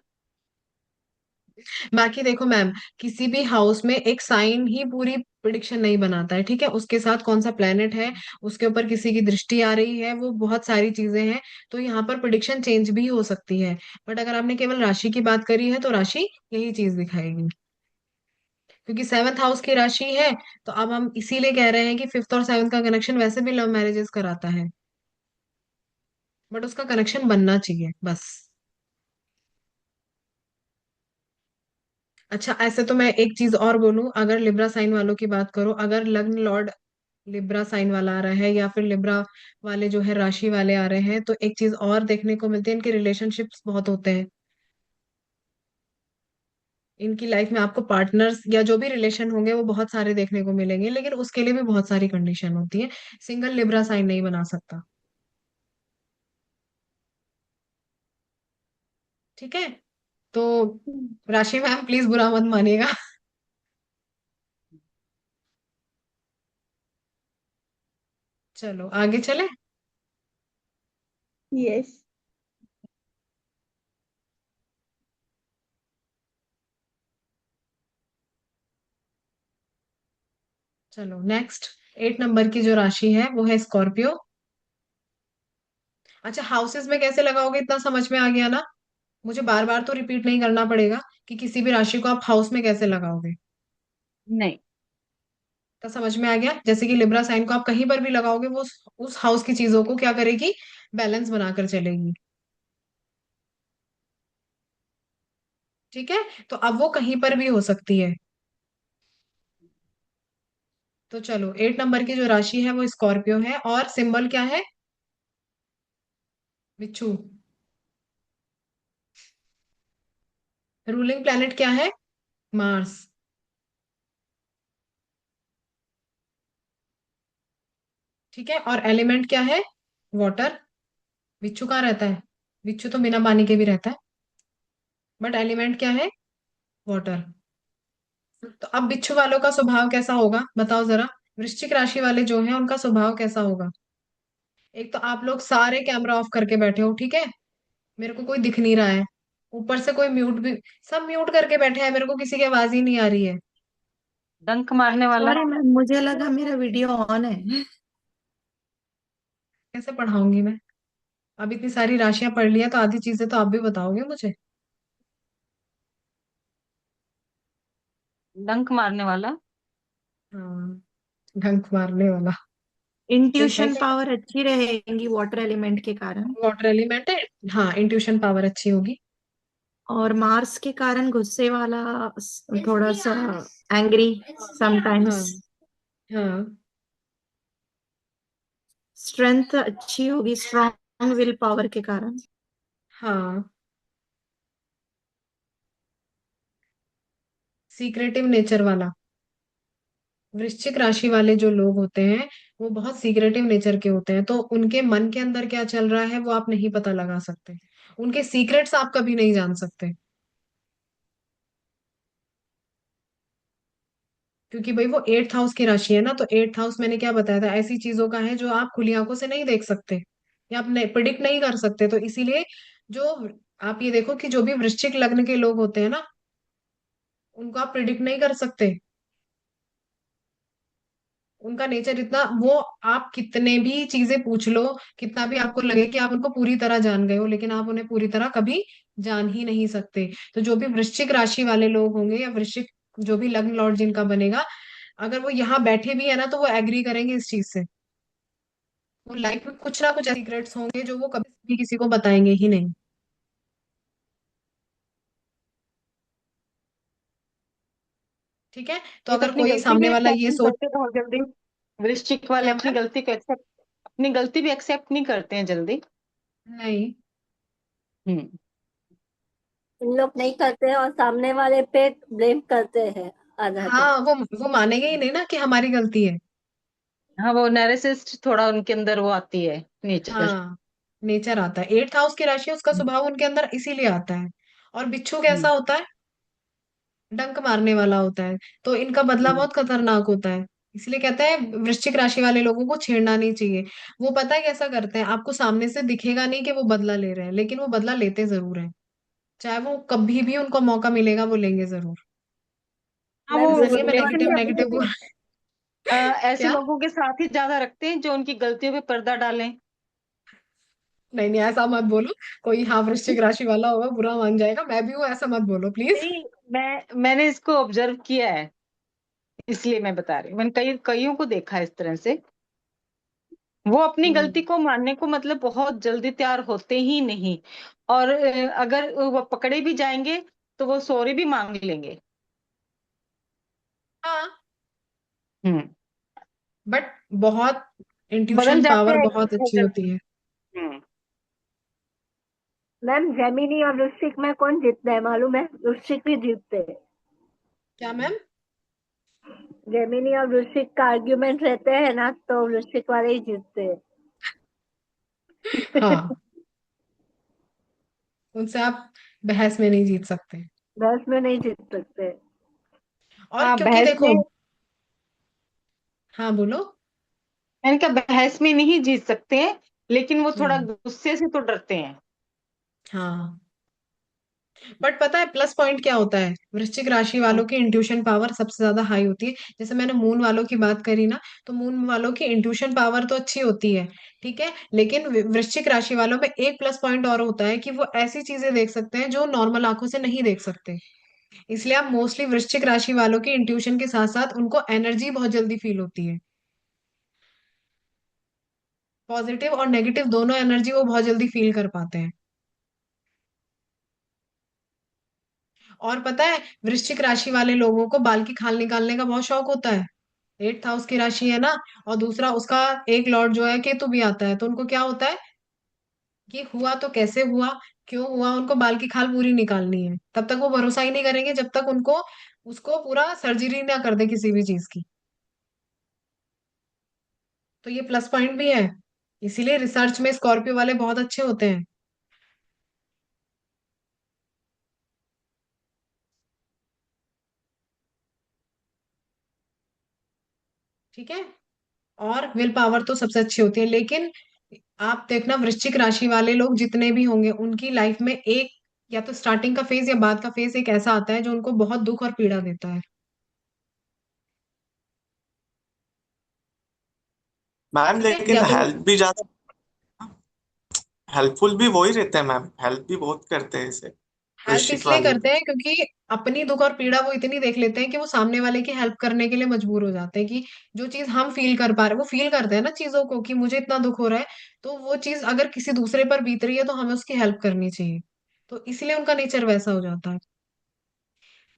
बाकी देखो मैम, किसी भी हाउस में एक साइन ही पूरी प्रिडिक्शन नहीं बनाता है, ठीक है, उसके साथ कौन सा प्लेनेट है, उसके ऊपर किसी की दृष्टि आ रही है, वो बहुत सारी चीजें हैं। तो यहाँ पर प्रिडिक्शन चेंज भी हो सकती है। बट अगर आपने केवल राशि की बात करी है तो राशि यही चीज दिखाएगी, क्योंकि सेवंथ हाउस की राशि है। तो अब हम इसीलिए कह रहे हैं कि फिफ्थ और सेवंथ का कनेक्शन वैसे भी लव मैरिजेस कराता है, बट उसका कनेक्शन बनना चाहिए बस। अच्छा, ऐसे तो मैं एक चीज और बोलूं, अगर लिब्रा साइन वालों की बात करो, अगर लग्न लॉर्ड लिब्रा साइन वाला आ रहा है या फिर लिब्रा वाले जो है राशि वाले आ रहे हैं, तो एक चीज और देखने को मिलती है, इनके रिलेशनशिप्स बहुत होते हैं। इनकी लाइफ में आपको पार्टनर्स या जो भी रिलेशन होंगे वो बहुत सारे देखने को मिलेंगे, लेकिन उसके लिए भी बहुत सारी कंडीशन होती है, सिंगल लिब्रा साइन नहीं बना सकता। ठीक है, तो राशि मैम प्लीज बुरा मत मानिएगा। चलो आगे चले। यस। चलो नेक्स्ट, 8 नंबर की जो राशि है वो है स्कॉर्पियो। अच्छा, हाउसेस में कैसे लगाओगे इतना समझ में आ गया ना, मुझे बार बार तो रिपीट नहीं करना पड़ेगा कि किसी भी राशि को आप हाउस में कैसे लगाओगे। नहीं। तो समझ में आ गया, जैसे कि लिब्रा साइन को आप कहीं पर भी लगाओगे वो उस हाउस की चीजों को क्या करेगी, बैलेंस बनाकर चलेगी। ठीक है, तो अब वो कहीं पर भी हो सकती है। तो चलो 8 नंबर की जो राशि है वो स्कॉर्पियो है, और सिंबल क्या है, बिच्छू। रूलिंग प्लैनेट क्या है, मार्स। ठीक है, और एलिमेंट क्या है, वाटर। बिच्छू कहाँ रहता है, बिच्छू तो बिना पानी के भी रहता है, बट एलिमेंट क्या है, वाटर। तो अब बिच्छू वालों का स्वभाव कैसा होगा बताओ जरा, वृश्चिक राशि वाले जो हैं उनका स्वभाव कैसा होगा। एक तो आप लोग सारे कैमरा ऑफ करके बैठे हो, ठीक है, मेरे को कोई दिख नहीं रहा है, ऊपर से कोई म्यूट भी, सब म्यूट करके बैठे हैं, मेरे को किसी की आवाज ही नहीं आ रही है। डंक मारने वाला। सॉरी मैम, मुझे लगा मेरा वीडियो ऑन है। कैसे पढ़ाऊंगी मैं, अब इतनी सारी राशियां पढ़ लिया तो आधी चीजें तो आप भी बताओगे मुझे। डंक मारने वाला। हाँ, ढंक मारने वाला। ठीक है, इंट्यूशन पावर अच्छी रहेगी वाटर एलिमेंट के कारण। वाटर एलिमेंट है, हाँ इंट्यूशन पावर अच्छी होगी। और मार्स के कारण गुस्से वाला, थोड़ा सा एंग्री हाँ। समटाइम्स। हाँ। स्ट्रेंथ अच्छी होगी स्ट्रॉन्ग विल पावर के कारण। हाँ, सीक्रेटिव नेचर वाला, वृश्चिक राशि वाले जो लोग होते हैं वो बहुत सीक्रेटिव नेचर के होते हैं, तो उनके मन के अंदर क्या चल रहा है वो आप नहीं पता लगा सकते, उनके सीक्रेट्स आप कभी नहीं जान सकते, क्योंकि भाई वो 8th हाउस की राशि है ना, तो 8th हाउस मैंने क्या बताया था, ऐसी चीजों का है जो आप खुली आंखों से नहीं देख सकते या आप प्रिडिक्ट नहीं कर सकते, तो इसीलिए जो आप ये देखो कि जो भी वृश्चिक लग्न के लोग होते हैं ना, उनको आप प्रिडिक्ट नहीं कर सकते, उनका नेचर इतना वो, आप कितने भी चीजें पूछ लो, कितना भी आपको लगे कि आप उनको पूरी तरह जान गए हो, लेकिन आप उन्हें पूरी तरह कभी जान ही नहीं सकते। तो जो भी वृश्चिक राशि वाले लोग होंगे या वृश्चिक जो भी लग्न लॉर्ड जिनका बनेगा, अगर वो यहाँ बैठे भी है ना तो वो एग्री करेंगे इस चीज से, वो लाइफ में कुछ ना कुछ सीक्रेट्स होंगे जो वो कभी भी किसी को बताएंगे ही नहीं। ठीक है, तो ये तो अगर अपनी कोई गलती भी सामने वाला एक्सेप्ट ये नहीं सोच, करते बहुत जल्दी। वृश्चिक वाले क्या अपनी मैम, गलती को एक्सेप्ट, अपनी गलती भी एक्सेप्ट नहीं करते हैं जल्दी। नहीं, हम्म। इन लोग नहीं करते हैं और सामने वाले पे ब्लेम करते हैं आधा तो। हाँ वो मानेंगे ही नहीं ना कि हमारी गलती है। हाँ, वो नार्सिसिस्ट थोड़ा उनके अंदर वो आती है, नेचर। हाँ, नेचर आता है, 8th हाउस की राशि उसका स्वभाव उनके अंदर इसीलिए आता है। और बिच्छू कैसा हम्म। होता है, डंक मारने वाला होता है, तो इनका बदला हम्म। बहुत खतरनाक होता है, इसलिए कहते हैं वृश्चिक राशि वाले लोगों को छेड़ना नहीं चाहिए। वो पता है कैसा करते हैं, आपको सामने से दिखेगा नहीं कि वो बदला ले रहे हैं, लेकिन वो बदला लेते जरूर हैं, चाहे वो कभी भी उनको मौका मिलेगा वो लेंगे जरूर। हाँ, मैम वो इसलिए मैं रिलेशन नेगेटिव में नेगेटिव बोल। ऐसे क्या, लोगों के साथ ही ज्यादा रखते हैं जो उनकी गलतियों पे पर्दा डालें। नहीं नहीं ऐसा मत बोलो, कोई हाँ वृश्चिक राशि वाला होगा बुरा मान जाएगा, मैं भी हूँ ऐसा मत बोलो प्लीज। नहीं, मैंने इसको ऑब्जर्व किया है, इसलिए मैं बता रही हूँ। मैंने कईयों को देखा है इस तरह से। वो अपनी गलती हम्म। को मानने को मतलब बहुत जल्दी तैयार होते ही नहीं। और अगर वो पकड़े भी जाएंगे तो वो सॉरी भी मांग लेंगे। हाँ, हम्म। बट बहुत बदल इंट्यूशन जाते पावर हैं बहुत बहुत अच्छी जल्दी। होती है। हम्म। मैम जेमिनी और वृश्चिक में कौन जीतता है मालूम है? वृश्चिक भी जीतते हैं। क्या मैम, जेमिनी और वृश्चिक का आर्ग्यूमेंट रहते हैं ना तो वृश्चिक वाले ही जीतते हैं। हाँ, उनसे आप बहस में नहीं जीत सकते। बहस में नहीं जीत सकते। और हाँ, क्योंकि बहस देखो, में। हाँ बोलो। मैंने कहा बहस में नहीं जीत सकते हैं, लेकिन वो थोड़ा हम्म। गुस्से से तो डरते हैं। हाँ, बट पता है प्लस पॉइंट क्या होता है, वृश्चिक राशि हाँ। वालों की इंट्यूशन पावर सबसे ज्यादा हाई होती है, जैसे मैंने मून वालों की बात करी ना, तो मून वालों की इंट्यूशन पावर तो अच्छी होती है, ठीक है, लेकिन वृश्चिक राशि वालों में एक प्लस पॉइंट और होता है कि वो ऐसी चीजें देख सकते हैं जो नॉर्मल आंखों से नहीं देख सकते। इसलिए आप मोस्टली वृश्चिक राशि वालों की इंट्यूशन के साथ साथ उनको एनर्जी बहुत जल्दी फील होती है। पॉजिटिव और नेगेटिव दोनों एनर्जी वो बहुत जल्दी फील कर पाते हैं। और पता है, वृश्चिक राशि वाले लोगों को बाल की खाल निकालने का बहुत शौक होता है। 8th हाउस की राशि है ना, और दूसरा उसका एक लॉर्ड जो है केतु भी आता है, तो उनको क्या होता है कि हुआ तो कैसे हुआ, क्यों हुआ, उनको बाल की खाल पूरी निकालनी है। तब तक वो भरोसा ही नहीं करेंगे जब तक उनको उसको पूरा सर्जरी ना कर दे किसी भी चीज की। तो ये प्लस पॉइंट भी है। इसीलिए रिसर्च में स्कॉर्पियो वाले बहुत अच्छे होते हैं। ठीक है। और विल पावर तो सबसे अच्छी होती है, लेकिन आप देखना वृश्चिक राशि वाले लोग जितने भी होंगे उनकी लाइफ में एक या तो स्टार्टिंग का फेज या बाद का फेज एक ऐसा आता है जो उनको बहुत दुख और पीड़ा देता है। मैम ठीक है, लेकिन या तो हेल्प भी ज्यादा हेल्पफुल भी वही रहते हैं मैम, हेल्प भी बहुत करते हैं इसे हेल्प वृश्चिक इसलिए वाले करते भी। हैं क्योंकि अपनी दुख और पीड़ा वो इतनी देख लेते हैं कि वो सामने वाले की हेल्प करने के लिए मजबूर हो जाते हैं कि जो चीज हम फील कर पा रहे हैं वो फील करते हैं ना चीजों को, कि मुझे इतना दुख हो रहा है, तो वो चीज अगर किसी दूसरे पर बीत रही है तो हमें उसकी हेल्प करनी चाहिए। तो इसलिए उनका नेचर वैसा हो जाता है।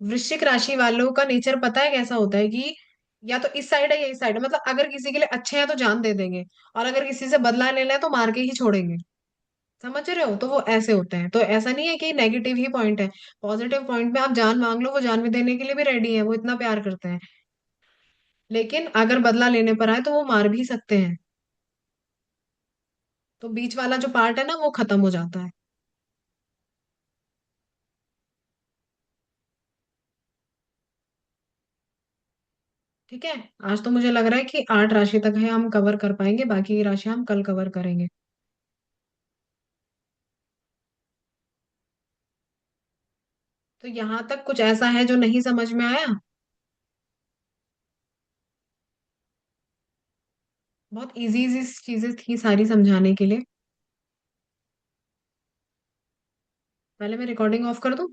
वृश्चिक राशि वालों का नेचर पता है कैसा होता है कि या तो इस साइड है या इस साइड है, मतलब अगर किसी के लिए अच्छे हैं तो जान दे देंगे, और अगर किसी से बदला लेना है तो मार के ही छोड़ेंगे। समझ रहे हो, तो वो ऐसे होते हैं। तो ऐसा नहीं है कि नेगेटिव ही पॉइंट है। पॉजिटिव पॉइंट में आप जान मांग लो, वो जान भी देने के लिए भी रेडी है, वो इतना प्यार करते हैं। लेकिन अगर बदला लेने पर आए तो वो मार भी सकते हैं। तो बीच वाला जो पार्ट है ना वो खत्म हो जाता है। ठीक है। आज तो मुझे लग रहा है कि 8 राशि तक है हम कवर कर पाएंगे, बाकी की राशि हम कल कवर करेंगे। तो यहाँ तक कुछ ऐसा है जो नहीं समझ में आया? बहुत इजी इजी चीजें थी सारी समझाने के लिए। पहले मैं रिकॉर्डिंग ऑफ कर दूं।